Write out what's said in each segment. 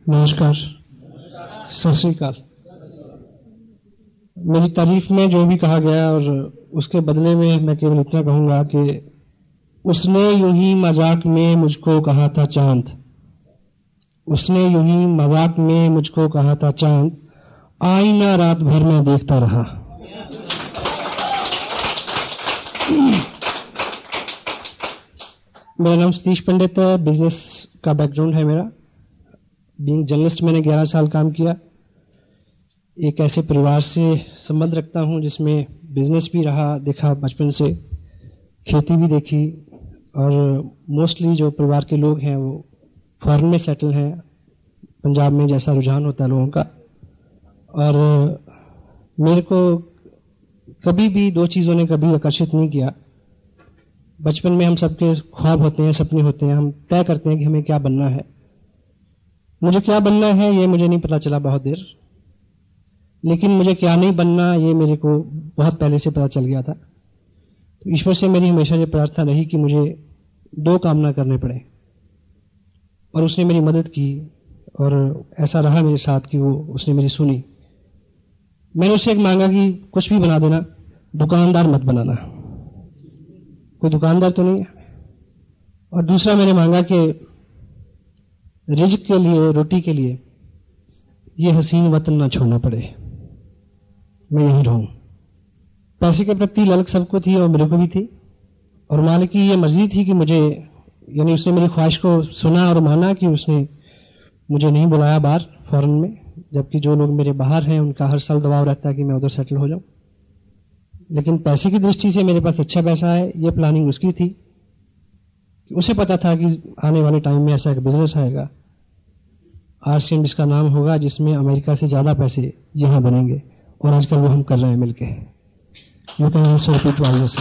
नमस्कार, सत श्री अकाल। मेरी तारीफ में जो भी कहा गया और उसके बदले में मैं केवल इतना कहूंगा कि उसने यूं ही मजाक में मुझको कहा था चांद, उसने यूं ही मजाक में मुझको कहा था चांद, आईना रात भर में देखता रहा। मेरा नाम सतीश पंडित है, बिजनेस का बैकग्राउंड है मेरा। बीइंग जर्नलिस्ट मैंने 11 साल काम किया। एक ऐसे परिवार से संबंध रखता हूं जिसमें बिजनेस भी रहा, देखा बचपन से, खेती भी देखी, और मोस्टली जो परिवार के लोग हैं वो फॉरेन में सेटल हैं, पंजाब में जैसा रुझान होता है लोगों का। और मेरे को कभी भी दो चीज़ों ने कभी आकर्षित नहीं किया। बचपन में हम सबके ख्वाब होते हैं, सपने होते हैं, हम तय करते हैं कि हमें क्या बनना है। मुझे क्या बनना है ये मुझे नहीं पता चला बहुत देर, लेकिन मुझे क्या नहीं बनना ये मेरे को बहुत पहले से पता चल गया था। तो ईश्वर से मेरी हमेशा ये प्रार्थना रही कि मुझे दो काम ना करने पड़े, और उसने मेरी मदद की, और ऐसा रहा मेरे साथ कि वो उसने मेरी सुनी। मैंने उससे एक मांगा कि कुछ भी बना देना, दुकानदार मत बनाना, कोई दुकानदार तो नहीं है। और दूसरा मैंने मांगा कि रिज़्क के लिए, रोटी के लिए ये हसीन वतन ना छोड़ना पड़े, मैं यहीं रहूं। पैसे के प्रति ललक सबको थी और मेरे को भी थी, और मालिक की ये मर्जी थी कि मुझे, यानी उसने मेरी ख्वाहिश को सुना और माना कि उसने मुझे नहीं बुलाया बाहर फॉरेन में, जबकि जो लोग मेरे बाहर हैं उनका हर साल दबाव रहता है कि मैं उधर सेटल हो जाऊं। लेकिन पैसे की दृष्टि से मेरे पास अच्छा पैसा है, ये प्लानिंग उसकी थी। उसे पता था कि आने वाले टाइम में ऐसा एक बिजनेस आएगा, RCM इसका नाम होगा, जिसमें अमेरिका से ज्यादा पैसे यहां बनेंगे, और आजकल वो हम कर रहे हैं मिलके। You can also repeat all this.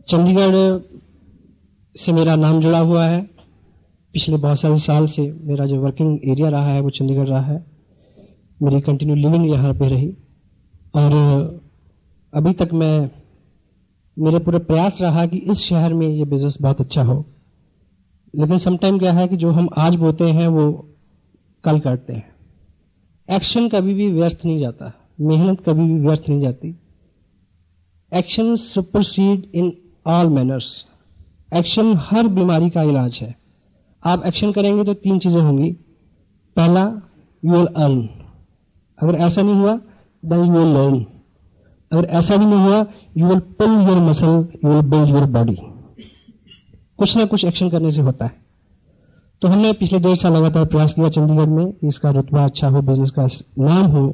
Chandigarh से मेरा नाम जुड़ा हुआ है। पिछले बहुत सारे साल से मेरा जो वर्किंग एरिया रहा है वो चंडीगढ़ रहा है। मेरी कंटिन्यू लिविंग यहाँ पे रही, और अभी तक मेरे पूरे प्रयास रहा कि इस शहर में ये बिजनेस बहुत अच्छा हो। लेकिन समटाइम क्या है कि जो हम आज बोते हैं वो कल करते हैं। एक्शन कभी भी व्यर्थ नहीं जाता, मेहनत कभी भी व्यर्थ नहीं जाती। Action supersede in all manners. Action हर बीमारी का इलाज है। आप एक्शन करेंगे तो 3 चीजें होंगी। पहला, यू विल अर्न। अगर ऐसा नहीं हुआ देन यू विल लर्न। अगर ऐसा भी नहीं हुआ, you will pull your muscle, you will build your body. कुछ ना कुछ एक्शन करने से होता है। तो हमने पिछले 1.5 साल लगातार प्रयास किया चंडीगढ़ में कि इसका रुतबा अच्छा हो, बिजनेस का नाम हो।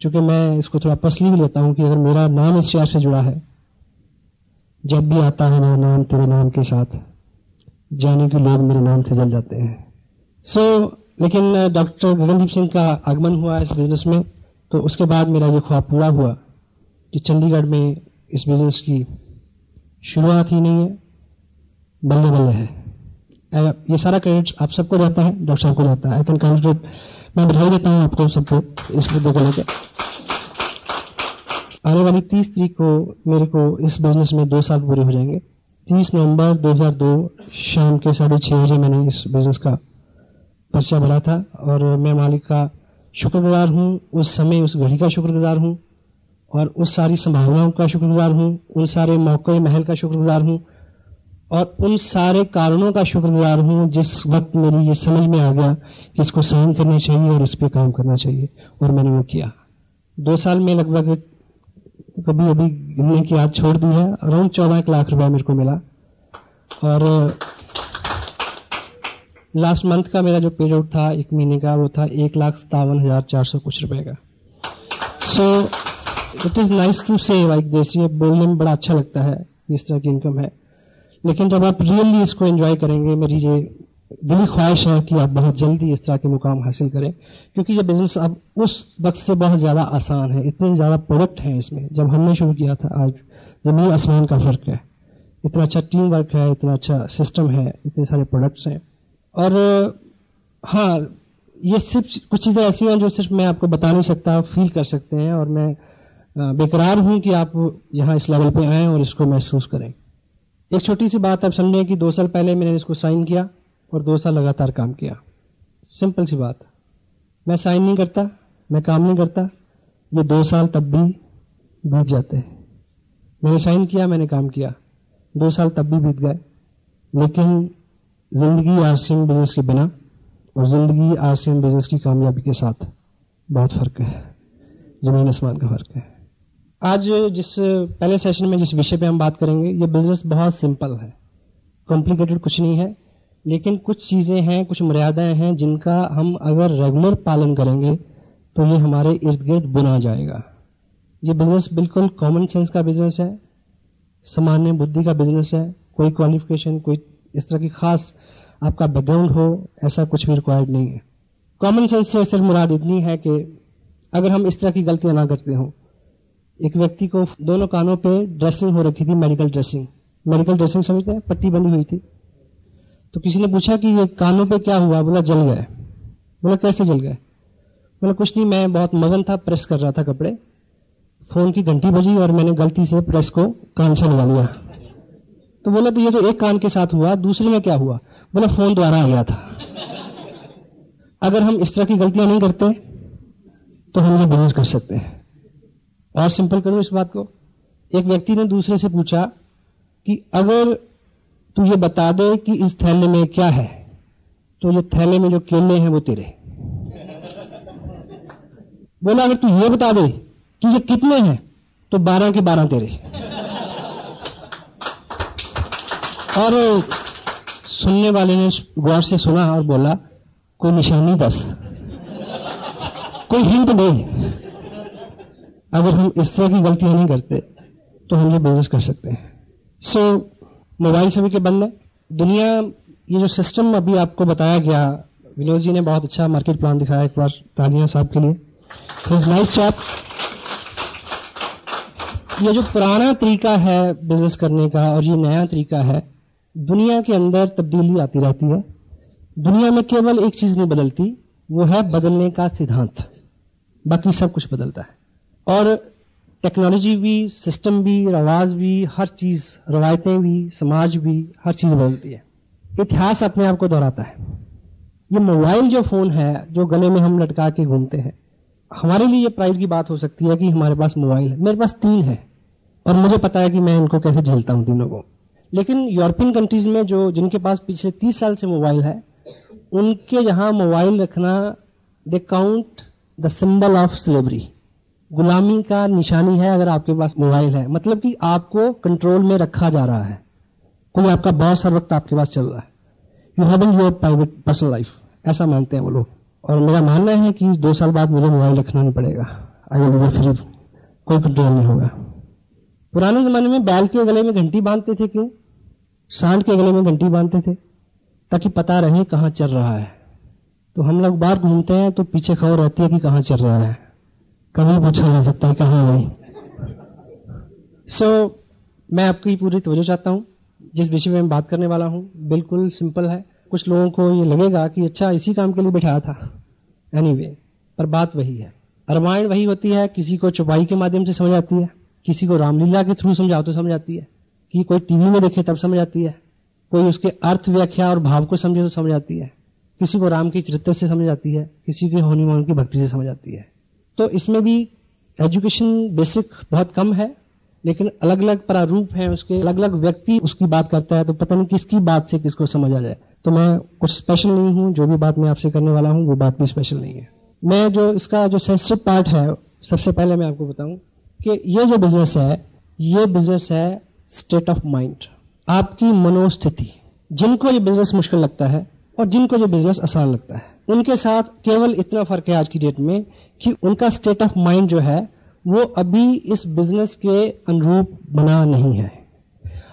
चूंकि मैं इसको थोड़ा पर्सनली भी लेता हूं कि अगर मेरा नाम इस शहर से जुड़ा है, जब भी आता है मेरा नाम तेरे नाम के साथ, जाने के लोग मेरे नाम से जल जाते हैं। लेकिन डॉक्टर गगनदीप सिंह का आगमन हुआ इस बिजनेस में, तो उसके बाद मेरा ये ख्वाब पूरा हुआ कि चंडीगढ़ में इस बिजनेस की शुरुआत ही नहीं है, बल्ले बल्ले है। ये सारा क्रेडिट आप सबको जाता है, डॉक्टर साहब को जाता है। आई कैन कॉन्ग्रेचुलेट, मैं बधाई देता हूं आपको सबको इस मुद्दे को लेकर। आने वाली 30 तारीख को मेरे को इस बिजनेस में 2 साल पूरे हो जाएंगे। 30 नवंबर 2002 शाम के 6:30 बजे मैंने इस बिजनेस का पर्चा भरा था, और मैं मालिक का शुक्रगुजार हूं, उस समय उस घड़ी का शुक्रगुजार हूं, और उस सारी संभावनाओं का शुक्रगुजार हूं, उन सारे मौके महल का शुक्रगुजार हूं, और उन सारे कारणों का शुक्रगुजार हूं जिस वक्त मेरी ये समझ में आ गया कि इसको साइन करना चाहिए और इस पे काम करना चाहिए, और मैंने वो किया। 2 साल में लगभग, कभी अभी गिनने की याद छोड़ दी है, अराउंड 14 लाख रुपया मेरे को मिला। और लास्ट मंथ का मेरा जो पे आउट था 1 महीने का, वो था 1,57,400 कुछ रुपए का। So it is nice to say like this. ये बोलने में बड़ा अच्छा लगता है इस तरह की इनकम है, लेकिन जब आप रियली इसको एंजॉय करेंगे, मेरी ये दिली ख्वाहिश है कि आप बहुत जल्दी इस तरह के मुकाम हासिल करें, क्योंकि ये बिजनेस अब उस वक्त से बहुत ज्यादा आसान है। इतने ज्यादा प्रोडक्ट हैं इसमें। जब हमने शुरू किया था, आज जमीन आसमान का फर्क है। इतना अच्छा टीम वर्क है, इतना अच्छा सिस्टम है, इतने सारे प्रोडक्ट्स हैं। और हाँ, ये सिर्फ कुछ चीजें ऐसी हैं जो सिर्फ मैं आपको बता नहीं सकता, फील कर सकते हैं, और मैं बेकरार हूं कि आप यहाँ इस लेवल पे आएं और इसको महसूस करें। एक छोटी सी बात आप समझें कि 2 साल पहले मैंने इसको साइन किया और 2 साल लगातार काम किया। सिंपल सी बात। मैं साइन नहीं करता, मैं काम नहीं करता, ये 2 साल तब भी बीत जाते हैं। मैंने साइन किया, मैंने काम किया, 2 साल तब भी बीत गए। लेकिन जिंदगी आरसीएम बिजनेस के बिना और जिंदगी आरसीएम बिजनेस की कामयाबी के साथ बहुत फर्क है, जमीन आसमान का फर्क है। आज जिस पहले सेशन में जिस विषय पे हम बात करेंगे, ये बिजनेस बहुत सिंपल है, कॉम्प्लिकेटेड कुछ नहीं है, लेकिन कुछ चीजें हैं, कुछ मर्यादाएं हैं जिनका हम अगर रेगुलर पालन करेंगे तो ये हमारे इर्द गिर्द बुना जाएगा। ये बिजनेस बिल्कुल कॉमन सेंस का बिजनेस है, सामान्य बुद्धि का बिजनेस है। कोई क्वालिफिकेशन, कोई इस तरह की खास आपका बैकग्राउंड हो, ऐसा कुछ भी रिक्वायर्ड नहीं है। कॉमन सेंस से सिर्फ मुराद इतनी है कि अगर हम इस तरह की गलतियां ना करते हों। एक व्यक्ति को दोनों कानों पे ड्रेसिंग हो रखी थी, मेडिकल ड्रेसिंग। मेडिकल ड्रेसिंग समझते हैं, पट्टी बंधी हुई थी। तो किसी ने पूछा कि ये कानों पे क्या हुआ? बोला जल गए। बोला कैसे जल गए? बोला कुछ नहीं, मैं बहुत मगन था, प्रेस कर रहा था कपड़े, फोन की घंटी बजी और मैंने गलती से प्रेस को कान से लगा लिया। तो बोला तो ये तो एक कान के साथ हुआ, दूसरे में क्या हुआ? बोला फोन द्वारा आ गया था। अगर हम इस तरह की गलतियां नहीं करते तो हम ये बिजनेस कर सकते हैं। और सिंपल करो इस बात को। एक व्यक्ति ने दूसरे से पूछा कि अगर तू ये बता दे कि इस थैले में क्या है, तो ये थैले में जो केले हैं वो तेरे। बोला अगर तू ये बता दे कि ये कितने हैं, तो 12 के 12 तेरे। और सुनने वाले ने गौर से सुना और बोला कोई निशानी दस, कोई हिंट दे। अगर हम इस तरह की गलतियां नहीं करते तो हम ये बिजनेस कर सकते हैं। सो मोबाइल सभी के बंद है। दुनिया, ये जो सिस्टम अभी आपको बताया गया, विनोद जी ने बहुत अच्छा मार्केट प्लान दिखाया, एक बार तालियां साहब के लिए, नाइस जॉब। ये जो पुराना तरीका है बिजनेस करने का और ये नया तरीका है, दुनिया के अंदर तब्दीली आती रहती है। दुनिया में केवल एक चीज नहीं बदलती, वो है बदलने का सिद्धांत। बाकी सब कुछ बदलता है। और टेक्नोलॉजी भी, सिस्टम भी, रवाज भी, हर चीज, रवायतें भी, समाज भी, हर चीज बदलती है। इतिहास अपने आप को दोहराता है। ये मोबाइल जो फोन है, जो गले में हम लटका के घूमते हैं, हमारे लिए ये प्राइड की बात हो सकती है कि हमारे पास मोबाइल है। मेरे पास 3 है और मुझे पता है कि मैं इनको कैसे झेलता हूं तीनों को। लेकिन यूरोपियन कंट्रीज में जो जिनके पास पिछले 30 साल से मोबाइल है, उनके यहां मोबाइल रखना, they count the symbol of slavery, गुलामी का निशानी है। अगर आपके पास मोबाइल है, मतलब कि आपको कंट्रोल में रखा जा रहा है, कोई आपका बॉस हर वक्त आपके पास चल रहा है। You having your private personal life, ऐसा मानते हैं वो लोग। और मेरा मानना है कि 2 साल बाद मुझे मोबाइल रखना नहीं पड़ेगा, आई विल बी फ्री, कोई कंट्रोल नहीं होगा। पुराने जमाने में बैल के गले में घंटी बांधते थे, क्यों? सांड के गले में घंटी बांधते थे ताकि पता रहे कहां चल रहा है। तो हम लोग बाहर घूमते हैं तो पीछे खबर रहती है कि कहां चल रहा है, कभी पूछा जा सकता है कहां गई। मैं आपकी पूरी तवज्जो चाहता हूं। जिस विषय में मैं बात करने वाला हूं बिल्कुल सिंपल है। कुछ लोगों को ये लगेगा कि अच्छा इसी काम के लिए बैठाया था, एनीवे, पर बात वही है। रामायण वही होती है, किसी को चौपाई के माध्यम से समझ आती है, किसी को रामलीला के थ्रू समझाओ तो समझ आती है, कि कोई टीवी में देखे तब समझ आती है, कोई उसके अर्थ, व्याख्या और भाव को समझे तो समझ आती है, किसी को राम के चरित्र से समझ आती है, किसी के होनी मोहन की भक्ति से समझ आती है। तो इसमें भी एजुकेशन बेसिक बहुत कम है, लेकिन अलग अलग प्रारूप हैं उसके, अलग अलग व्यक्ति उसकी बात करता है, तो पता नहीं किसकी बात से किसको समझ आ जाए। तो मैं कुछ स्पेशल नहीं हूं, जो भी बात मैं आपसे करने वाला हूं वो बात भी स्पेशल नहीं है। मैं जो इसका जो सेंसिटिव पार्ट है, सबसे पहले मैं आपको बताऊं कि ये जो बिजनेस है, ये बिजनेस है स्टेट ऑफ माइंड, आपकी मनोस्थिति। जिनको ये बिजनेस मुश्किल लगता है और जिनको ये बिजनेस आसान लगता है, उनके साथ केवल इतना फर्क है आज की डेट में कि उनका स्टेट ऑफ माइंड जो है वो अभी इस बिजनेस के अनुरूप बना नहीं है।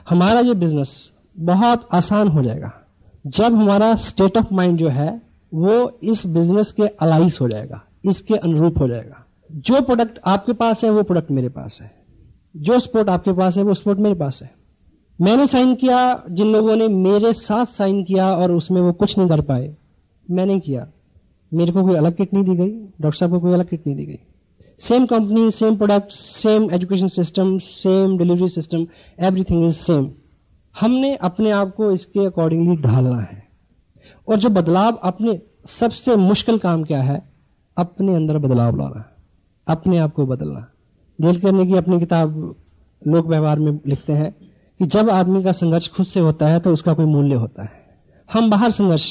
हमारा ये बिजनेस बहुत आसान हो जाएगा जब हमारा स्टेट ऑफ माइंड जो है वो इस बिजनेस के अलाइस हो जाएगा, इसके अनुरूप हो जाएगा। जो प्रोडक्ट आपके पास है वो प्रोडक्ट मेरे पास है, जो स्पोर्ट आपके पास है वो स्पोर्ट मेरे पास है। मैंने साइन किया, जिन लोगों ने मेरे साथ साइन किया और उसमें वो कुछ नहीं कर पाए, मैंने किया। मेरे को कोई अलग किट नहीं दी गई, डॉक्टर साहब को कोई अलग किट नहीं दी गई। Same company, same product, same education system, same delivery system, everything is same. हमने अपने आप को इसके अकॉर्डिंगली ढालना है। और जो बदलाव, अपने सबसे मुश्किल काम क्या है? अपने अंदर बदलाव लाना, अपने आप को बदलना। डेल कार्नेगी की अपनी किताब लोक व्यवहार में लिखते हैं कि जब आदमी का संघर्ष खुद से होता है तो उसका कोई मूल्य होता है। हम बाहर संघर्ष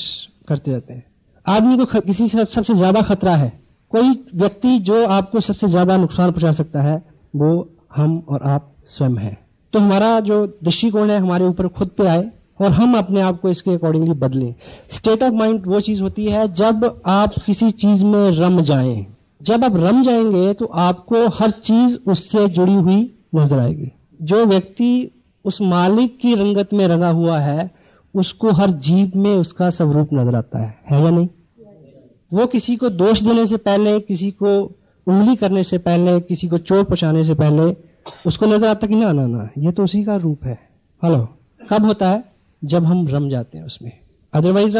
करते रहते हैं। आदमी को किसी से सबसे ज्यादा खतरा है, कोई व्यक्ति जो आपको सबसे ज्यादा नुकसान पहुंचा सकता है, वो हम और आप स्वयं हैं। तो हमारा जो दृष्टिकोण है हमारे ऊपर खुद पे आए और हम अपने आप को इसके अकॉर्डिंगली बदलें। स्टेट ऑफ माइंड वो चीज होती है जब आप किसी चीज में रम जाएं। जब आप रम जाएंगे तो आपको हर चीज उससे जुड़ी हुई नजर आएगी। जो व्यक्ति उस मालिक की रंगत में रंगा हुआ है, उसको हर जीव में उसका स्वरूप नजर आता है या नहीं? वो किसी को दोष देने से पहले, किसी को उंगली करने से पहले, किसी को चोट पहुंचाने से पहले उसको नजर आता कि ना ना ना, ये तो उसी का रूप है। हेलो, कब होता है? जब हम रम जाते हैं उसमें। अदरवाइज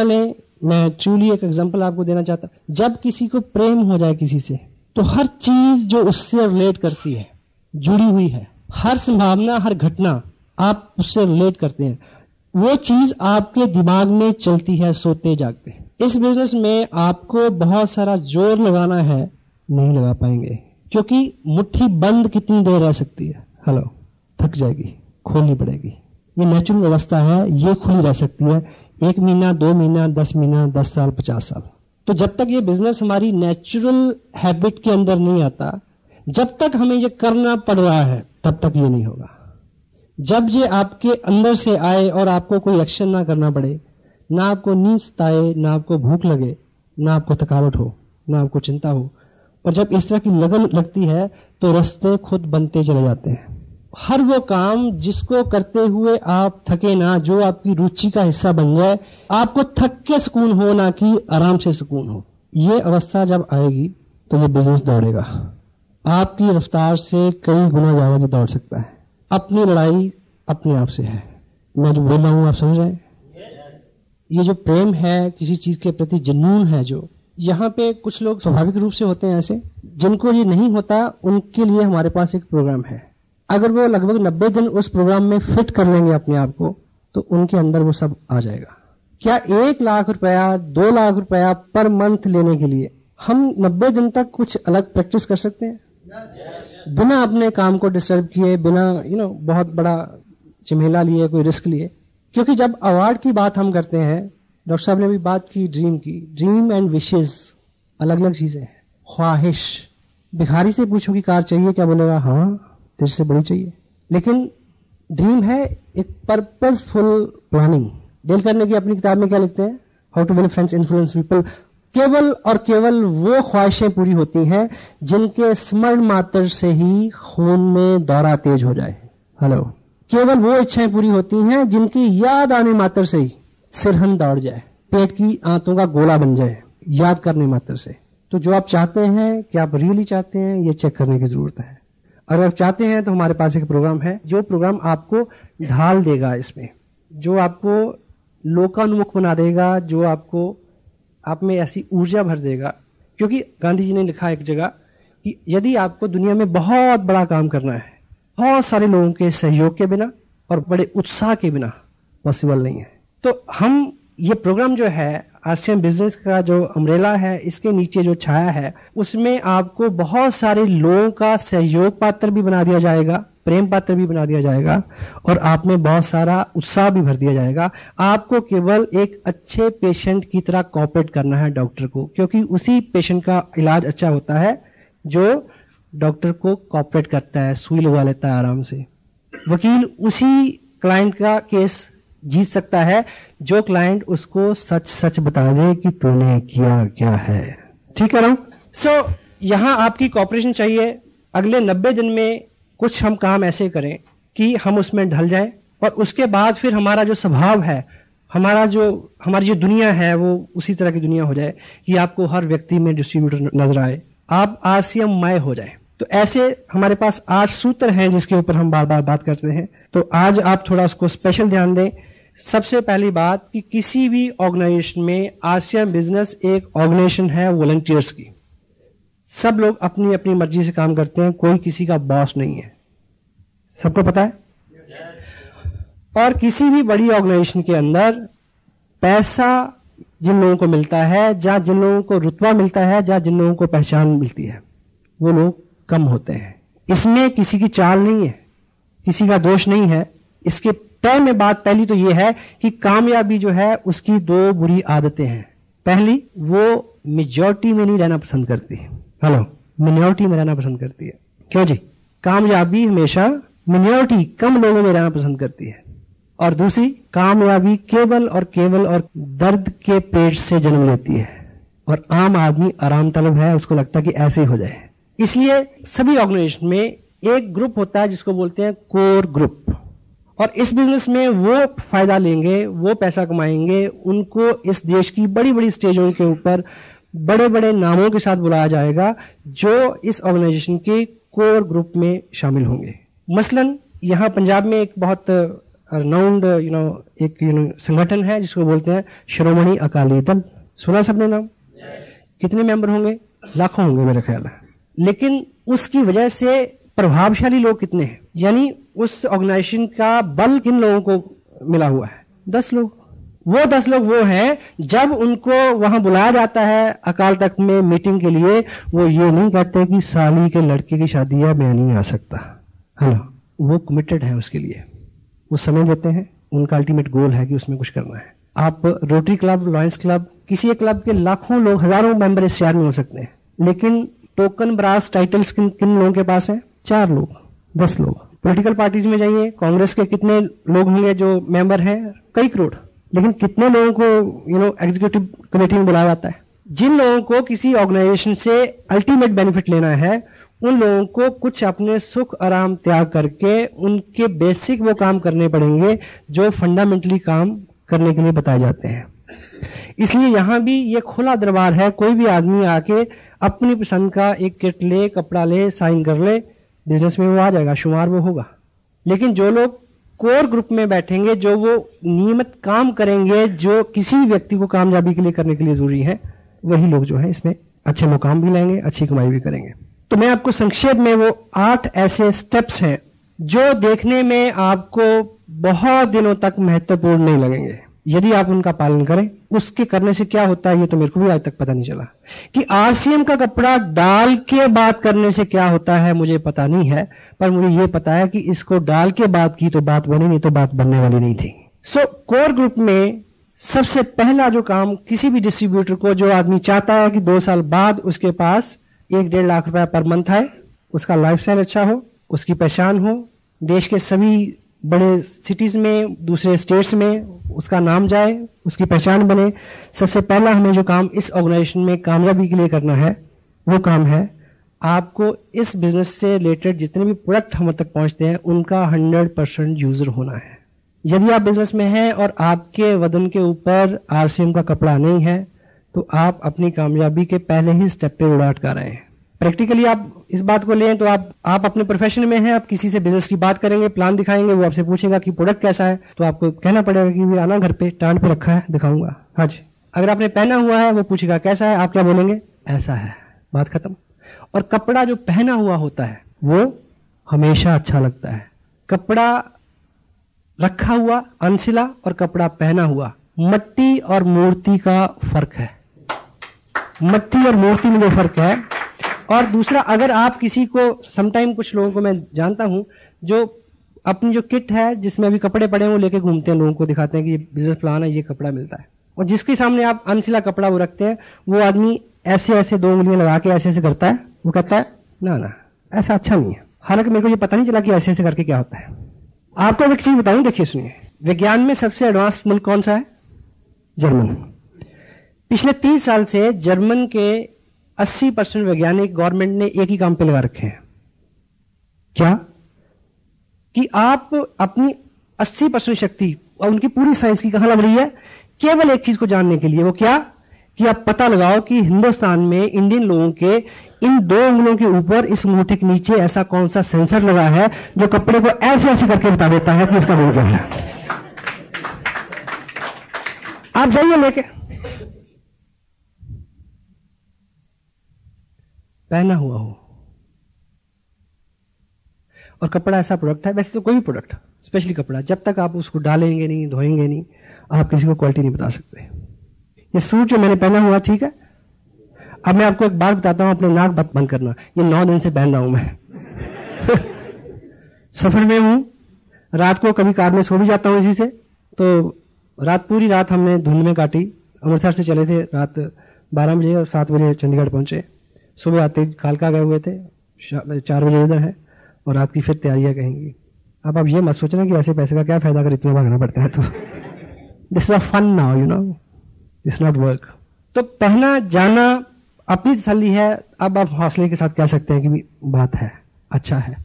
मैं ट्रूली एक एग्जांपल आपको देना चाहता हूं। जब किसी को प्रेम हो जाए किसी से, तो हर चीज जो उससे रिलेट करती है, जुड़ी हुई है, हर संभावना, हर घटना आप उससे रिलेट करते हैं, वो चीज आपके दिमाग में चलती है सोते जागते। इस बिजनेस में आपको बहुत सारा जोर लगाना है, नहीं लगा पाएंगे, क्योंकि मुट्ठी बंद कितनी देर रह सकती है? हेलो, थक जाएगी, खोलनी पड़ेगी। ये नेचुरल व्यवस्था है, ये खुली रह सकती है 1 महीना, 2 महीना, 10 महीना, 10 साल, 50 साल। तो जब तक ये बिजनेस हमारी नेचुरल हैबिट के अंदर नहीं आता, जब तक हमें ये करना पड़ रहा है, तब तक ये नहीं होगा। जब ये आपके अंदर से आए और आपको कोई एक्शन ना करना पड़े, ना आपको नींद सताए, ना आपको भूख लगे, ना आपको थकावट हो, ना आपको चिंता हो, और जब इस तरह की लगन लगती है तो रास्ते खुद बनते चले जाते हैं। हर वो काम जिसको करते हुए आप थके ना, जो आपकी रुचि का हिस्सा बन जाए, आपको थक के सुकून हो, ना कि आराम से सुकून हो। ये अवस्था जब आएगी तो ये बिजनेस दौड़ेगा, आपकी रफ्तार से कई गुना ज्यादा जो दौड़ सकता है। अपनी लड़ाई अपने आप से है। मैं जो बोल रहा हूं आप समझ रहे हैं? ये जो प्रेम है, किसी चीज के प्रति जुनून है, जो यहाँ पे कुछ लोग स्वाभाविक रूप से होते हैं ऐसे, जिनको ये नहीं होता, उनके लिए हमारे पास एक प्रोग्राम है। अगर वो लगभग 90 दिन उस प्रोग्राम में फिट कर लेंगे अपने आप को, तो उनके अंदर वो सब आ जाएगा। क्या 1 लाख रुपया, 2 लाख रुपया पर मंथ लेने के लिए हम 90 दिन तक कुछ अलग प्रैक्टिस कर सकते हैं? बिना अपने काम को डिस्टर्ब किए, बिना बहुत बड़ा झमेला लिए, कोई रिस्क लिए। क्योंकि जब अवार्ड की बात हम करते हैं, डॉक्टर साहब ने भी बात की ड्रीम की। ड्रीम एंड विशेस अलग अलग चीजें हैं। ख्वाहिश, भिखारी से पूछो कि कार चाहिए, क्या बोलेगा? हाँ, तेरे से बड़ी चाहिए। लेकिन ड्रीम है एक पर्पसफुल प्लानिंग। डेल कार्नेगी की अपनी किताब में क्या लिखते हैं? How to win friends, influence people. केवल और केवल वो ख्वाहिशें पूरी होती हैं जिनके स्मरण मात्र से ही खून में दौरा तेज हो जाए। हेलो, केवल वो इच्छाएं पूरी होती हैं जिनकी याद आने मात्र से ही सिरहन दौड़ जाए, पेट की आंतों का गोला बन जाए, याद करने मात्र से। तो जो आप चाहते हैं, क्या आप रियली चाहते हैं, ये चेक करने की जरूरत है। अगर आप चाहते हैं तो हमारे पास एक प्रोग्राम है, जो प्रोग्राम आपको ढाल देगा इसमें, जो आपको लोकानुमुख बना देगा, जो आपको आप में ऐसी ऊर्जा भर देगा। क्योंकि गांधी जी ने लिखा एक जगह कि यदि आपको दुनिया में बहुत बड़ा काम करना है, बहुत सारे लोगों के सहयोग के बिना और बड़े उत्साह के बिना पॉसिबल नहीं है। तो हम ये प्रोग्राम जो है, आसियान बिजनेस का जो अम्ब्रेला है, इसके नीचे जो छाया है, उसमें आपको बहुत सारे लोगों का सहयोग पात्र भी बना दिया जाएगा, प्रेम पात्र भी बना दिया जाएगा, और आप में बहुत सारा उत्साह भी भर दिया जाएगा। आपको केवल एक अच्छे पेशेंट की तरह कोऑपरेट करना है डॉक्टर को, क्योंकि उसी पेशेंट का इलाज अच्छा होता है जो डॉक्टर को कोऑपरेट करता है, सुई लगवा लेता है आराम से। वकील उसी क्लाइंट का केस जीत सकता है जो क्लाइंट उसको सच सच बता दे कि तूने किया क्या है। ठीक है ना? सो यहां आपकी कोऑपरेशन चाहिए। अगले 90 दिन में कुछ हम काम ऐसे करें कि हम उसमें ढल जाएं, और उसके बाद फिर हमारा जो स्वभाव है, हमारी जो दुनिया है, वो उसी तरह की दुनिया हो जाए कि आपको हर व्यक्ति में डिस्ट्रीब्यूटर नजर आए, आप आरसीएम मय हो जाए। तो ऐसे हमारे पास 8 सूत्र हैं जिसके ऊपर हम बार बार बात करते हैं। तो आज आप थोड़ा उसको स्पेशल ध्यान दें। सबसे पहली बात कि किसी भी ऑर्गेनाइजेशन में, आसियान बिजनेस एक ऑर्गेनाइजेशन है वॉलंटियर्स की। सब लोग अपनी अपनी मर्जी से काम करते हैं, कोई किसी का बॉस नहीं है। सबको पता है? और किसी भी बड़ी ऑर्गेनाइजेशन के अंदर पैसा जिन लोगों को मिलता है, जहां जिन लोगों को रुतबा मिलता है, जहां जिन लोगों को पहचान मिलती है, वो लोग कम होते हैं। इसमें किसी की चाल नहीं है, किसी का दोष नहीं है। इसके तय में बात पहली तो ये है कि कामयाबी जो है उसकी दो बुरी आदतें हैं। पहली, वो मेजॉरिटी में नहीं रहना पसंद करती, हेलो, मिनॉरिटी में रहना पसंद करती है। क्यों जी? कामयाबी हमेशा मिनॉरिटी, कम लोगों में रहना पसंद करती है। और दूसरी, कामयाबी केवल और दर्द के पेट से जन्म लेती है, और आम आदमी आराम तलब है, उसको लगता है कि ऐसे ही हो जाए। इसलिए सभी ऑर्गेनाइजेशन में एक ग्रुप होता है जिसको बोलते हैं कोर ग्रुप, और इस बिजनेस में वो फायदा लेंगे, वो पैसा कमाएंगे, उनको इस देश की बड़ी बड़ी स्टेजों के ऊपर बड़े बड़े नामों के साथ बुलाया जाएगा जो इस ऑर्गेनाइजेशन के कोर ग्रुप में शामिल होंगे। मसलन यहां पंजाब में एक बहुत रिनाउंड एक संगठन है जिसको बोलते हैं श्रोमणी अकाली दल। सुना सबने नाम? कितने मेंबर होंगे? लाखों होंगे मेरा ख्याल है। लेकिन उसकी वजह से प्रभावशाली लोग कितने हैं? यानी उस ऑर्गेनाइजेशन का बल किन लोगों को मिला हुआ है? 10 लोग। वो 10 लोग वो हैं, जब उनको वहां बुलाया जाता है अकाल तख्त में मीटिंग के लिए, वो ये नहीं कहते कि साली के लड़के की शादी है, मैं नहीं आ सकता। हेलो, वो कमिटेड है उसके लिए, वो समय देते हैं, उनका अल्टीमेट गोल है कि उसमें कुछ करना है। आप रोटरी क्लब, लॉयंस क्लब, किसी एक क्लब के लाखों लोग, हजारों मेंबर इस शहर में हो सकते हैं, लेकिन टोकन ब्रास टाइटल्स किन किन लोगों के पास है? 4 लोग, 10 लोग। पॉलिटिकल पार्टीज में जाइए, कांग्रेस के कितने लोग होंगे जो मेंबर हैं? कई करोड़। लेकिन कितने लोगों को एग्जीक्यूटिव कमेटी में बुलाया जाता है? जिन लोगों को किसी ऑर्गेनाइजेशन से अल्टीमेट बेनिफिट लेना है, उन लोगों को कुछ अपने सुख आराम त्याग करके उनके बेसिक वो काम करने पड़ेंगे जो फंडामेंटली काम करने के लिए बताए जाते हैं। इसलिए यहां भी ये खुला दरबार है, कोई भी आदमी आके अपनी पसंद का एक किट ले, कपड़ा ले, साइन कर ले, बिजनेस में वो आ जाएगा, शुमार वो होगा। लेकिन जो लोग कोर ग्रुप में बैठेंगे, जो वो नियमित काम करेंगे, जो किसी भी व्यक्ति को कामयाबी के लिए करने के लिए जरूरी है, वही लोग जो है इसमें अच्छे मुकाम भी लेंगे, अच्छी कमाई भी करेंगे। तो मैं आपको संक्षेप में वो 8 ऐसे स्टेप्स हैं जो देखने में आपको बहुत दिनों तक महत्वपूर्ण नहीं लगेंगे, यदि आप उनका पालन करें। उसके करने से क्या होता है ये तो मेरे को भी आज तक पता नहीं चला। कि आरसीएम का कपड़ा डाल के बात करने से क्या होता है मुझे पता नहीं है, पर मुझे ये पता है कि इसको डाल के बात की तो बात बनी, नहीं तो बात बनने वाली नहीं थी। सो कोर ग्रुप में सबसे पहला जो काम किसी भी डिस्ट्रीब्यूटर को, जो आदमी चाहता है कि 2 साल बाद उसके पास 1-1.5 लाख रुपया पर मंथ आए, उसका लाइफस्टाइल अच्छा हो, उसकी पहचान हो, देश के सभी बड़े सिटीज में, दूसरे स्टेट्स में उसका नाम जाए, उसकी पहचान बने, सबसे पहला हमें जो काम इस ऑर्गेनाइजेशन में कामयाबी के लिए करना है, वो काम है आपको इस बिजनेस से रिलेटेड जितने भी प्रोडक्ट हम तक पहुंचते हैं उनका 100% यूजर होना है। यदि आप बिजनेस में हैं और आपके वजन के ऊपर आरसीएम का कपड़ा नहीं है, तो आप अपनी कामयाबी के पहले ही स्टेप पे उड़ा अटका रहे हैं। प्रैक्टिकली आप इस बात को लें तो आप अपने प्रोफेशन में हैं, आप किसी से बिजनेस की बात करेंगे, प्लान दिखाएंगे, वो आपसे पूछेगा कि प्रोडक्ट कैसा है, तो आपको कहना पड़ेगा कि भी आना घर पे, टांड पे रखा है, दिखाऊंगा। हाँ जी। अगर आपने पहना हुआ है, वो पूछेगा कैसा है, आप क्या बोलेंगे? ऐसा है, बात खत्म। और कपड़ा जो पहना हुआ होता है वो हमेशा अच्छा लगता है। कपड़ा रखा हुआ अनसिला और कपड़ा पहना हुआ, मट्टी और मूर्ति का फर्क है। मट्टी और मूर्ति में जो फर्क है। और दूसरा, अगर आप किसी को, समटाइम कुछ लोगों को मैं जानता हूं जो अपनी जो किट है जिसमें अभी कपड़े पड़े हैं वो लेके घूमते हैं, लोगों को दिखाते हैं कि ये बिजनेस प्लान है, ये कपड़ा मिलता है, और जिसके सामने आप अनसिला कपड़ा वो रखते हैं, वो आदमी ऐसे ऐसे 2 उंगलियां लगा के ऐसे ऐसे करता है, वो कहता है ना ना ऐसा अच्छा नहीं है। हालांकि मेरे को ये पता नहीं चला कि ऐसे ऐसे करके क्या होता है। आपको एक चीज बताऊं, देखिए सुनिए, विज्ञान में सबसे एडवांस मुल्क कौन सा है? जर्मन। पिछले 30 साल से जर्मन के 80% वैज्ञानिक गवर्नमेंट ने एक ही काम पे लगा रखे हैं। क्या? कि आप अपनी 80% शक्ति और उनकी पूरी साइंस की कहां लग रही है? केवल एक चीज को जानने के लिए। वो क्या? कि आप पता लगाओ कि हिंदुस्तान में इंडियन लोगों के इन 2 उंगलियों के ऊपर, इस अंगूठे के नीचे ऐसा कौन सा सेंसर लगा है जो कपड़े को ऐसे ऐसे करके बता देता है कि इसका रोल क्या है। आप जाइए लेके, पहना हुआ हो। और कपड़ा ऐसा प्रोडक्ट है, वैसे तो कोई भी प्रोडक्ट, स्पेशली कपड़ा, जब तक आप उसको डालेंगे नहीं, धोएंगे नहीं, आप किसी को क्वालिटी नहीं बता सकते। ये सूट जो मैंने पहना हुआ, ठीक है, अब मैं आपको एक बात बताता हूं, अपने नाक बंद करना, ये 9 दिन से पहन रहा हूं मैं। सफर में हूं, रात को कभी कार में सो भी जाता हूं इसी से। तो पूरी रात हमने धुंध में काटी। अमृतसर से चले थे रात 12 बजे और 7 बजे चंडीगढ़ पहुंचे। सुबह आते कालका गए हुए थे, 4 बजे इधर है, और रात की फिर तैयारियां कहेंगी। अब आप ये मत सोचना कि ऐसे पैसे का क्या फायदा अगर इतना भागना पड़ता है तो। This is a fun now, you know, this not work. तो पहला जाना अपनी तसल्ली है। अब आप हौसले के साथ कह सकते हैं कि बात है, अच्छा है।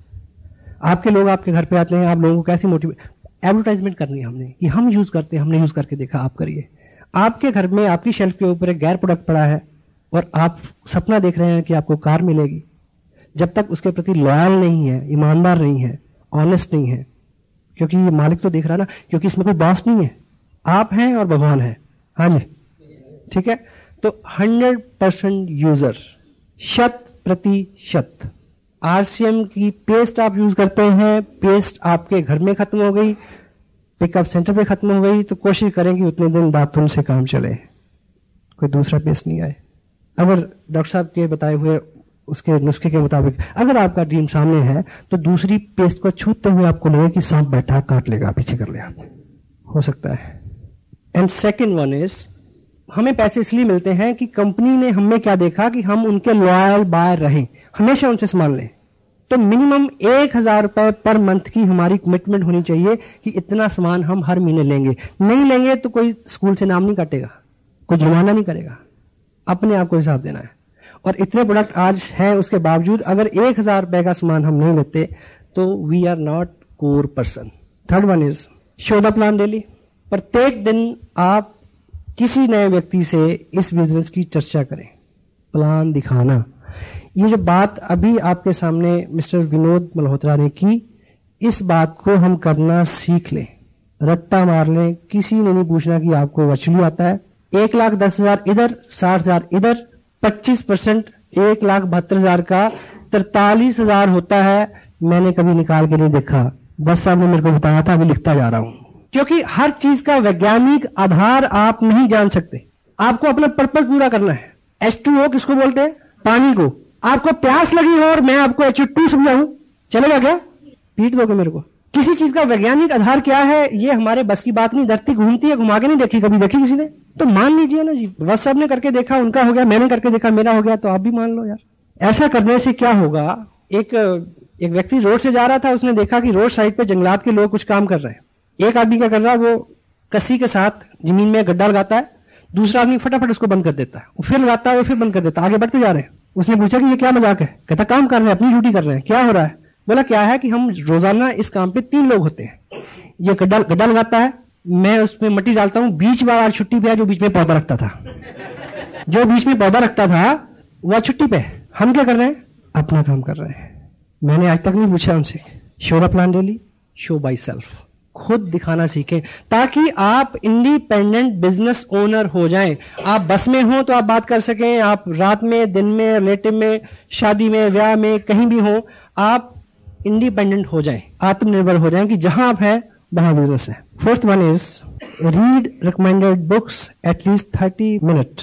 आपके लोग आपके घर पे आते हैं, आप लोगों को कैसे मोटिवेट, एडवर्टाइजमेंट करनी है हमने कि हम यूज करते हैं, हमने यूज करके देखा, आप करिए। आपके घर में आपकी शेल्फ के ऊपर एक गैर प्रोडक्ट पड़ा है और आप सपना देख रहे हैं कि आपको कार मिलेगी, जब तक उसके प्रति लॉयल नहीं है, ईमानदार नहीं है, ऑनेस्ट नहीं है, क्योंकि ये मालिक तो देख रहा है ना, क्योंकि इसमें कोई बॉस नहीं है, आप हैं और भगवान है। हाँ जी, ठीक है। तो 100% यूजर, 100%। आरसीएम की पेस्ट आप यूज करते हैं, पेस्ट आपके घर में खत्म हो गई, पिकअप सेंटर पे खत्म हो गई, तो कोशिश करें कि उतने दिन बाथरूम से काम चले, कोई दूसरा पेस्ट नहीं आए। अगर डॉक्टर साहब के बताए हुए उसके नुस्खे के मुताबिक अगर आपका ड्रीम सामने है, तो दूसरी पेस्ट को छूते हुए आपको लगे कि सांप बैठा काट लेगा, पीछे कर ले, हो सकता है। एंड सेकेंड वन इज, हमें पैसे इसलिए मिलते हैं कि कंपनी ने हमें क्या देखा कि हम उनके लॉयल बायर रहें, हमेशा उनसे सामान लें। तो मिनिमम 1000 रुपए पर मंथ की हमारी कमिटमेंट होनी चाहिए कि इतना सामान हम हर महीने लेंगे। नहीं लेंगे तो कोई स्कूल से नाम नहीं काटेगा, कोई जुर्माना नहीं करेगा, अपने आप को हिसाब देना है। और इतने प्रोडक्ट आज हैं, उसके बावजूद अगर 1000 रुपए का सामान हम नहीं लेते तो we are not core person. Third one is show the plan daily. प्रत्येक दिन आप किसी नए व्यक्ति से इस बिजनेस की चर्चा करें, प्लान दिखाना। ये जो बात अभी आपके सामने मिस्टर विनोद मल्होत्रा ने की, इस बात को हम करना सीख लें, रट्टा मार लें। किसी ने नहीं पूछना कि आपको वर्चुअली आता है। 1,10,000 इधर, 60,000 इधर, 25% 1,72,000 का 43,000 होता है। मैंने कभी निकाल के नहीं देखा, बस साहब ने मेरे को बताया था, अभी लिखता जा रहा हूं। क्योंकि हर चीज का वैज्ञानिक आधार आप नहीं जान सकते। आपको अपना पर्पज पूरा करना है। H2O किसको बोलते हैं? पानी को। आपको प्यास लगी हो और मैं आपको H2 समझाऊं, चलेगा क्या? पीट दोगे मेरे को। किसी चीज का वैज्ञानिक आधार क्या है, ये हमारे बस की बात नहीं। धरती घूमती है, घुमा के नहीं देखी, कभी देखी किसी ने? तो मान लीजिए ना जी, बस सबने करके देखा, उनका हो गया, मैंने करके देखा, मेरा हो गया, तो आप भी मान लो यार। ऐसा करने से क्या होगा? एक व्यक्ति रोड से जा रहा था, उसने देखा कि रोड साइड पे जंगलात के लोग कुछ काम कर रहे हैं। एक आदमी क्या कर रहा है, वो कस्सी के साथ जमीन में गड्ढा लगाता है, दूसरा आदमी फटाफट उसको बंद कर देता है, वो फिर लगाता है, वो फिर बंद कर देता है, आगे बढ़ते जा रहे हैं। उसने पूछा कि ये क्या मजाक है? कहता काम कर रहे हैं, अपनी ड्यूटी कर रहे हैं। क्या हो रहा है? बोला क्या है कि हम रोजाना इस काम पे 3 लोग होते हैं। ये गड्ढा लगाता है, मैं उसमें मिट्टी डालता हूं, बीच बार आज छुट्टी पे है जो बीच में पौधा रखता था, जो बीच में पौधा रखता था वह छुट्टी पे। हम क्या कर रहे हैं? अपना काम कर रहे हैं। मैंने आज तक नहीं पूछा उनसे। Show the plan daily, show by self. खुद दिखाना सीखें ताकि आप इंडिपेंडेंट बिजनेस ओनर हो जाएं। आप बस में हो तो आप बात कर सकें, आप रात में, दिन में, रिलेटिव में, शादी में, ब्याह में, कहीं भी हो, आप इंडिपेंडेंट हो जाएं, आत्मनिर्भर हो जाएं कि जहां आप हैं वहां बिजनेस है। Fourth one is read recommended books at least 30 minute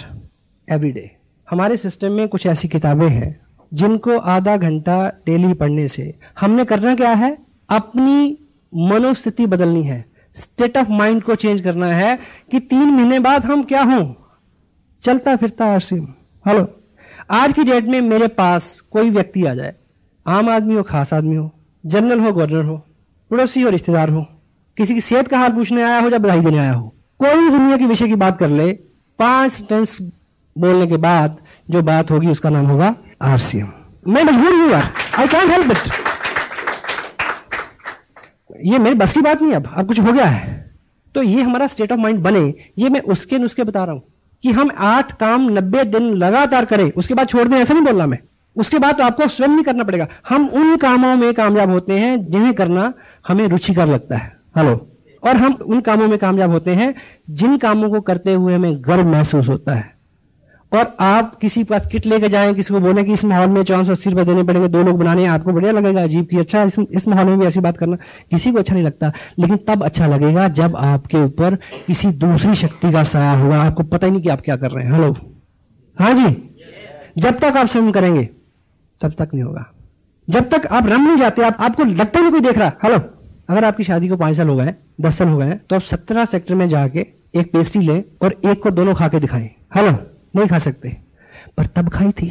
every day. हमारे सिस्टम में कुछ ऐसी किताबें हैं जिनको आधा घंटा डेली पढ़ने से हमने करना क्या है, अपनी मनोस्थिति बदलनी है, स्टेट ऑफ माइंड को चेंज करना है कि 3 महीने बाद हम क्या हों, चलता फिरता आरसीएम। हेलो, आज की डेट में मेरे पास कोई व्यक्ति आ जाए, आम आदमी हो, खास आदमी हो, जनरल हो, गवर्नर हो, पड़ोसी हो, रिश्तेदार हो, किसी की सेहत का हाल पूछने आया हो या बधाई देने आया हो, कोई दुनिया के विषय की बात कर ले, 5 सेंटेंस बोलने के बाद जो बात होगी उसका नाम होगा आरसीएम। मैं मजबूर हूं यार, आई कैंट हेल्प इट। ये मेरी बस की बात नहीं, अब कुछ हो गया है। तो ये हमारा स्टेट ऑफ माइंड बने, ये मैं उसके नुस्खे बता रहा हूं कि हम 8 काम 90 दिन लगातार करें, उसके बाद छोड़ दें, ऐसा नहीं बोल रहा मैं। उसके बाद तो आपको स्वयं नहीं करना पड़ेगा। हम उन कामों में कामयाब होते हैं जिन्हें करना हमें रुचिकर लगता है। हेलो, और हम उन कामों में कामयाब होते हैं जिन कामों को करते हुए हमें गर्व महसूस होता है। और आप किसी पास किट लेके जाएं, किसी को बोले कि इस माहौल में 480 रुपए देने पड़ेंगे, 2 लोग बनाने हैं, आपको बढ़िया लगेगा, अजीब कि अच्छा इस माहौल में भी ऐसी बात करना, किसी को अच्छा नहीं लगता। लेकिन तब अच्छा लगेगा जब आपके ऊपर किसी दूसरी शक्ति का साया होगा, आपको पता ही नहीं कि आप क्या कर रहे हैं। हेलो, हाँ जी। जब तक आप स्वयं करेंगे तब तक नहीं होगा। जब तक आप रम नहीं जाते, आपको लगता नहीं कोई देख रहा। हेलो, अगर आपकी शादी को 5 साल हो गए, 10 साल हो गए, तो आप 17 सेक्टर में जाके एक पेस्ट्री लें और एक को दोनों खा के दिखाएं। हेलो, नहीं खा सकते, पर तब खाई थी,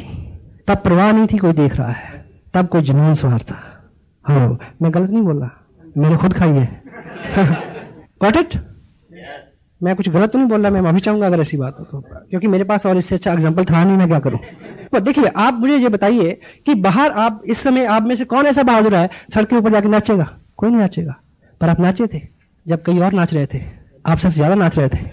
तब परवाह नहीं थी कोई देख रहा है, तब कोई जुनून सवार था। हेलो, मैं गलत नहीं बोल रहा, मैंने खुद खाई है। Got it? मैं कुछ गलत तो नहीं बोल रहा, मैं माफी चाहूंगा अगर ऐसी बात हो तो, क्योंकि मेरे पास और इससे अच्छा एग्जाम्पल था नहीं, मैं क्या करूं। तो देखिए, आप मुझे ये बताइए कि बाहर आप इस समय आप में से कौन ऐसा बहादुर है सड़क के ऊपर जाके नाचेगा? कोई नहीं नाचेगा, पर आप नाचे थे जब कई और नाच रहे थे, आप सबसे ज्यादा नाच रहे थे।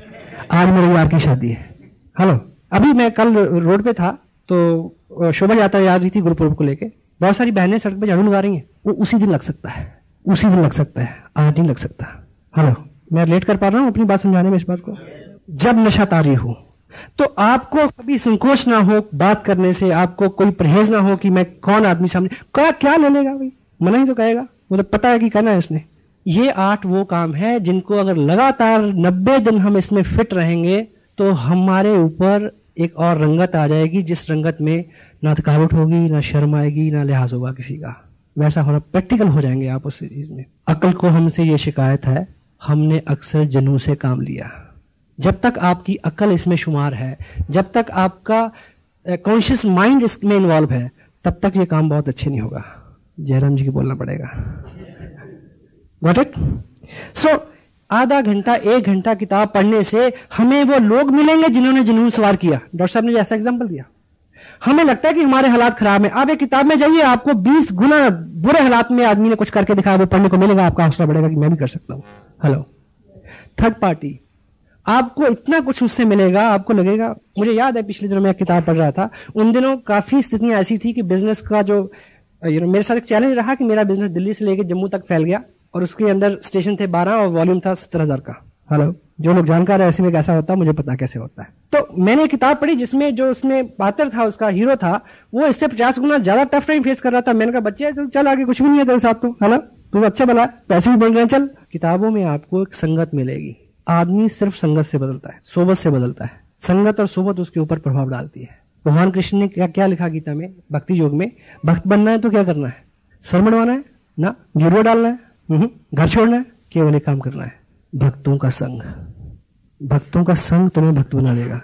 आज मेरी आपकी शादी है। हेलो, अभी मैं कल रोड पे था तो शोभा यात्रा जा रही थी गुरुपुरब को लेके, बहुत सारी बहनें सड़क पे झाड़ू लगा रही हैं। वो उसी दिन लग सकता है, उसी दिन लग सकता है, आज नहीं लग सकता। हेलो, मैं रिलेट कर पा रहा हूं अपनी बात समझाने में इस बात को। जब नशा तारी हो तो आपको कभी संकोच ना हो बात करने से, आपको कोई परहेज ना हो कि मैं कौन आदमी सामने क्या ले लेगा, भाई मना ही तो कहेगा, मुझे पता है कि करना है इसने। ये 8 वो काम है जिनको अगर लगातार 90 दिन हम इसमें फिट रहेंगे तो हमारे ऊपर एक और रंगत आ जाएगी, जिस रंगत में ना थकावट होगी, ना शर्म आएगी, ना लिहाज होगा किसी का। वैसा होना, प्रैक्टिकल हो जाएंगे आप उस चीज में। अक्ल को हमसे ये शिकायत है, हमने अक्सर जनू से काम लिया। जब तक आपकी अक्ल इसमें शुमार है, जब तक आपका कॉन्शियस माइंड इसमें इन्वॉल्व है, तब तक ये काम बहुत अच्छे नहीं होगा। जयराम जी की बोलना पड़ेगा। Got it? सो आधा घंटा 1 घंटा किताब पढ़ने से हमें वो लोग मिलेंगे जिन्होंने जुनून सवार किया। डॉक्टर साहब ने ऐसा एग्जांपल दिया। हमें लगता है कि हमारे हालात खराब है, आप एक किताब में जाइए, आपको 20 गुना बुरे हालात में आदमी ने कुछ करके दिखाया, वो पढ़ने को मिलेगा, आपका हौसला बढ़ेगा कि मैं भी कर सकता हूं। हेलो, थर्ड पार्टी, आपको इतना कुछ उससे मिलेगा, आपको लगेगा। मुझे याद है पिछले दिनों मैं एक किताब पढ़ रहा था, उन दिनों काफी स्थितियां ऐसी थी कि बिजनेस का जो मेरे साथ एक चैलेंज रहा कि मेरा बिजनेस दिल्ली से लेकर जम्मू तक फैल गया और उसके अंदर स्टेशन थे 12 और वॉल्यूम था 70,000 का। हेलो, जो लोग जानकार है ऐसे में कैसा होता है मुझे पता कैसे होता है। तो मैंने किताब पढ़ी जिसमें जो उसमें पात्र था, उसका हीरो था, वो इससे 50 गुना ज्यादा टफ टाइम फेस कर रहा था। मैंने कहा बच्चे चल आगे, कुछ भी नहीं है तेरे साथ, तो हेलो तू अच्छा भला, पैसे भी बढ़ रहे हैं, चल। किताबों में आपको एक संगत मिलेगी। आदमी सिर्फ संगत से बदलता है, सोबत से बदलता है। संगत और सोबत उसके ऊपर प्रभाव डालती है। भगवान कृष्ण ने क्या लिखा गीता में, भक्ति योग में, भक्त बनना है तो क्या करना है? सर मंडवाना है ना, गिरवा डालना है, घर छोड़ना है, केवल एक काम करना है, भक्तों का संग। भक्तों का संग तुम्हें भक्त बना देगा।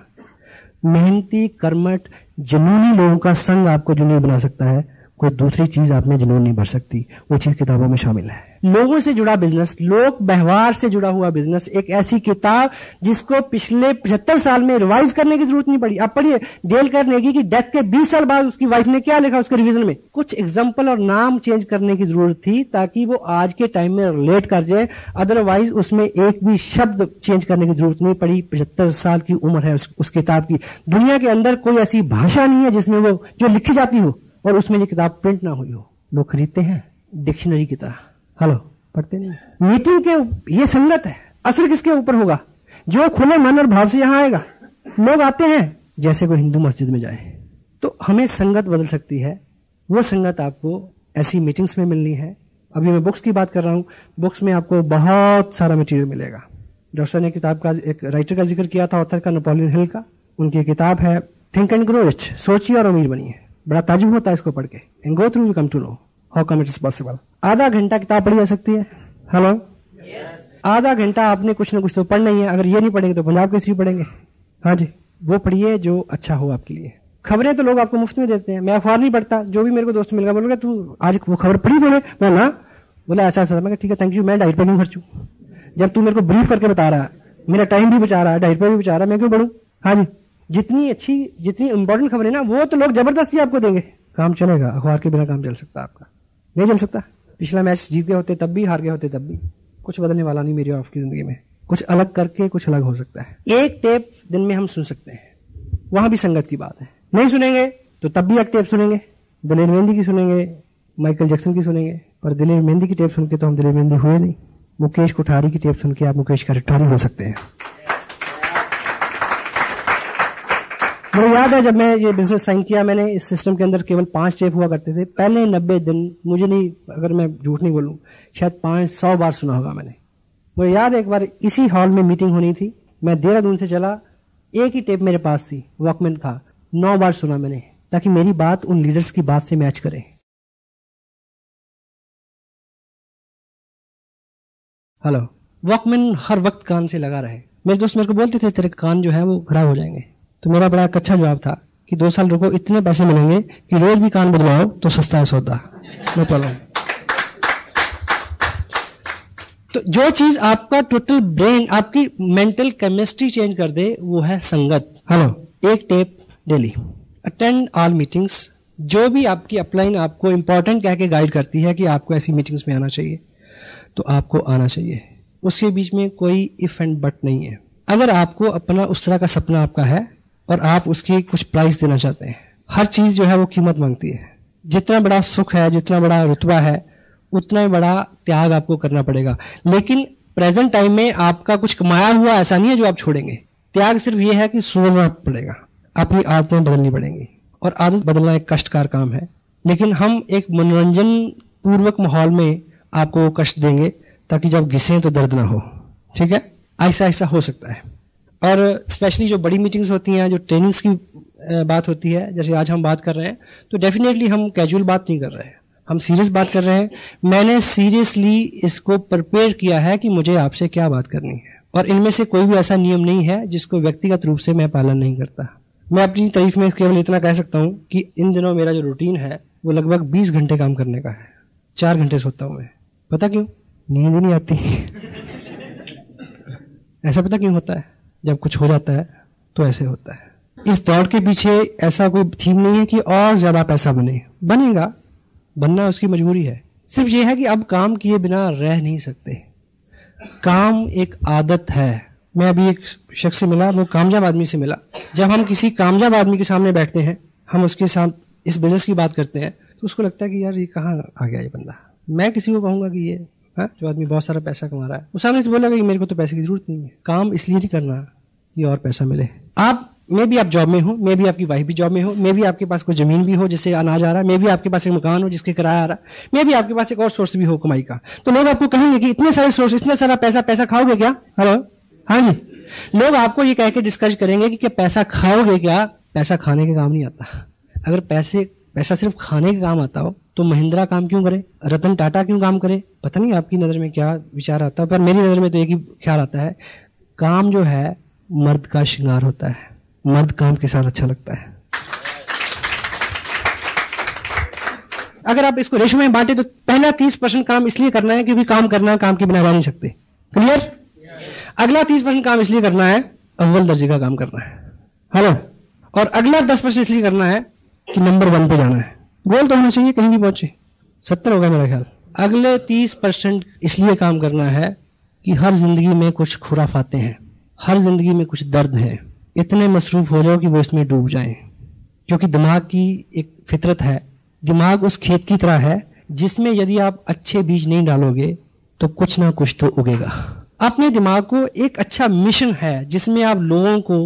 मेहनती, कर्मठ, जुनूनी लोगों का संग आपको जुनूनी बना सकता है, कोई दूसरी चीज आप में जुनून नहीं भर सकती। वो चीज किताबों में शामिल है। लोगों से जुड़ा बिजनेस, लोक व्यवहार से जुड़ा हुआ बिजनेस, एक ऐसी किताब जिसको पिछले 75 साल में रिवाइज करने की जरूरत नहीं पड़ी। आप पढ़िए, डेल कार्नेगी की डेथ के 20 साल बाद उसकी वाइफ ने क्या लिखा उसके रिवीजन में, कुछ एग्जाम्पल और नाम चेंज करने की जरूरत थी ताकि वो आज के टाइम में रिलेट कर जाए। अदरवाइज उसमें एक भी शब्द चेंज करने की जरूरत नहीं पड़ी। 75 साल की उम्र है उस किताब की। दुनिया के अंदर कोई ऐसी भाषा नहीं है जिसमें वो जो लिखी जाती हो और उसमें ये किताब प्रिंट ना हुई हो। लोग खरीदते हैं डिक्शनरी की तरह, हेलो पढ़ते नहीं। मीटिंग के ये संगत है, असर किसके ऊपर होगा? जो खुले मन और भाव से यहां आएगा। लोग आते हैं जैसे कोई हिंदू मस्जिद में जाए। तो हमें संगत बदल सकती है। वो संगत आपको ऐसी मीटिंग्स में मिलनी है। अभी मैं बुक्स की बात कर रहा हूं, बुक्स में आपको बहुत सारा मटेरियल मिलेगा। डॉक्टर ने किताब का एक राइटर का जिक्र किया था, ऑथर का, नेपोलियन हिल का। उनकी किताब है थिंक एंड ग्रो रिच, सोचिए और अमीर बनिए। बड़ा ताजुब होता है इसको पढ़ के। And go through you come to know how come it is possible. आधा घंटा किताब पढ़ी जा सकती है। हेलो, आधा घंटा आपने कुछ ना कुछ तो पढ़ना ही है। अगर ये नहीं पढ़ेंगे तो पंजाब केसरी पढ़ेंगे। हाँ जी, वो पढ़िए जो अच्छा हो आपके लिए। खबरें तो लोग आपको मुफ्त में देते हैं। मैं अखबार नहीं पढ़ता, जो भी मेरे को दोस्त मिलेगा बोलेगा तू आज वो खबर पढ़ी तूने? मैं ना बोला ऐसा ऐसा। मैं ठीक है थैंक यू, मैं डाइट पर क्यों खर्चू? जब तू मेरे को ब्रीफ करके बता रहा है, मेरा टाइम भी बचा रहा है, डाइट पर भी बचा रहा है, मैं क्यों पढ़ूं? हाँ जी, जितनी अच्छी, जितनी इंपॉर्टेंट खबरें ना वो तो लोग जबरदस्ती आपको देंगे। काम चलेगा, अखबार के बिना काम चल सकता है आपका? नहीं चल सकता। पिछला मैच जीत गए होते तब भी, हार गए होते तब भी। कुछ बदलने वाला नहीं मेरी आपकी जिंदगी में। कुछ अलग करके कुछ अलग हो सकता है। एक टेप दिन में हम सुन सकते हैं, वहां भी संगत की बात है। नहीं सुनेंगे तो तब भी एक टेप सुनेंगे, दलेर मेहंदी की सुनेंगे, माइकल जैक्सन की सुनेंगे। पर दलेर मेहंदी की टेप सुन के तो हम दलेर मेहंदी हुए नहीं। मुकेश कोठारी की टेप सुन के आप मुकेश कोठारी हो सकते हैं। मुझे याद है जब मैं ये बिजनेस साइन किया, मैंने इस सिस्टम के अंदर केवल 5 स्टेप हुआ करते थे। पहले 90 दिन मुझे नहीं, अगर मैं झूठ नहीं बोलूं, शायद 500 बार सुना होगा मैंने। मुझे याद है एक बार इसी हॉल में मीटिंग होनी थी, मैं देहरादून से चला, एक ही टेप मेरे पास थी, वॉकमैन था, 9 बार सुना मैंने, ताकि मेरी बात उन लीडर्स की बात से मैच करे। हेलो, वॉकमैन हर वक्त कान से लगा रहे। मेरे दोस्त मेरे को बोलते थे तेरे कान जो है वो खराब हो जाएंगे, तो मेरा बड़ा अच्छा जवाब था कि 2 साल रुको, इतने पैसे मिलेंगे कि रोज भी कान बदलाओ तो सस्ता है सौदा, नो प्रॉब्लम। तो जो चीज आपका टोटल ब्रेन, आपकी मेंटल केमिस्ट्री चेंज कर दे, वो है संगत। हेलो, एक tape daily, attend all meetings. जो भी आपकी अपलाइन आपको इंपॉर्टेंट कह के गाइड करती है कि आपको ऐसी मीटिंग्स में आना चाहिए, तो आपको आना चाहिए। उसके बीच में कोई इफ एंड बट नहीं है। अगर आपको अपना उस तरह का सपना आपका है और आप उसकी कुछ प्राइस देना चाहते हैं, हर चीज जो है वो कीमत मांगती है। जितना बड़ा सुख है, जितना बड़ा रुतबा है, उतना ही बड़ा त्याग आपको करना पड़ेगा। लेकिन प्रेजेंट टाइम में आपका कुछ कमाया हुआ ऐसा नहीं है जो आप छोड़ेंगे। त्याग सिर्फ ये है कि सुधरना पड़ेगा, अपनी आदतें बदलनी पड़ेंगी, और आदत बदलना एक कष्टकार काम है। लेकिन हम एक मनोरंजन पूर्वक माहौल में आपको कष्ट देंगे ताकि जब घिसे तो दर्द ना हो। ठीक है, ऐसा ऐसा हो सकता है। और स्पेशली जो बड़ी मीटिंग्स होती हैं, जो ट्रेनिंग्स की बात होती है, जैसे आज हम बात कर रहे हैं, तो डेफिनेटली हम कैजुअल बात नहीं कर रहे हैं, हम सीरियस बात कर रहे हैं। मैंने सीरियसली इसको प्रिपेयर किया है कि मुझे आपसे क्या बात करनी है, और इनमें से कोई भी ऐसा नियम नहीं है जिसको व्यक्तिगत रूप से मैं पालन नहीं करता। मैं अपनी तारीफ में केवल इतना कह सकता हूं कि इन दिनों मेरा जो रूटीन है वो लगभग 20 घंटे काम करने का है। 4 घंटे सोता हूं मैं। पता क्यों? नींद ही नहीं आती। ऐसा पता क्यों होता है? जब कुछ हो जाता है तो ऐसे होता है। इस दौड़ के पीछे ऐसा कोई थीम नहीं है कि और ज्यादा पैसा बने, बनेगा, बनना उसकी मजबूरी है। सिर्फ ये है कि अब काम किए बिना रह नहीं सकते। काम एक आदत है। मैं अभी एक शख्स से मिला, वो कामयाब आदमी से मिला। जब हम किसी कामयाब आदमी के सामने बैठते हैं, हम उसके साथ इस बिजनेस की बात करते हैं, तो उसको लगता है कि यार ये कहाँ आ गया ये बंदा। मैं किसी को कहूंगा कि ये जो आदमी बहुत सारा पैसा कमा रहा है, वो सामने से बोलेगा कि मेरे को तो पैसे की जरूरत नहीं है। काम इसलिए नहीं करना कि और पैसा मिले। आप मे भी आप जॉब में हो, मे भी आपकी वाइफ भी जॉब में हो, मे भी आपके पास कोई जमीन भी हो जिससे अनाज आ रहा है, मे भी आपके पास एक मकान हो जिसके किराया आ रहा है, मे भी आपके पास एक और सोर्स भी हो कमाई का। तो लोग आपको कहेंगे कि इतने सारे सोर्स, इतना सारा पैसा खाओगे क्या? हेलो, हाँ जी, लोग आपको ये कह के डिस्कस करेंगे कि क्या पैसा खाओगे क्या? पैसा खाने के काम नहीं आता। अगर पैसा सिर्फ खाने के काम आता हो तो महिंद्रा काम क्यों करे, रतन टाटा क्यों काम करे? पता नहीं आपकी नजर में क्या विचार आता है, पर मेरी नजर में तो एक ही ख्याल आता है, काम जो है मर्द का श्रृंगार होता है, मर्द काम के साथ अच्छा लगता है। अगर आप इसको रेशो में बांटे तो पहला 30% काम इसलिए करना है क्योंकि काम करना है, काम के बिना रह नहीं सकते। क्लियर? अगला 30% काम इसलिए करना है, अव्वल दर्जे का काम करना है। हेलो, और अगला 10% इसलिए करना है कि नंबर 1 पे जाना है। गोल तो होना चाहिए, कहीं भी पहुंचे। 70 होगा मेरा ख्याल। अगले 30% इसलिए काम करना है कि हर जिंदगी में कुछ खुराफाते हैं, हर जिंदगी में कुछ दर्द है। इतने मसरूफ हो जाओ कि वो इसमें डूब जाएं, क्योंकि दिमाग की एक फितरत है। दिमाग उस खेत की तरह है जिसमें यदि आप अच्छे बीज नहीं डालोगे तो कुछ ना कुछ तो उगेगा। अपने दिमाग को एक अच्छा मिशन है जिसमें आप लोगों को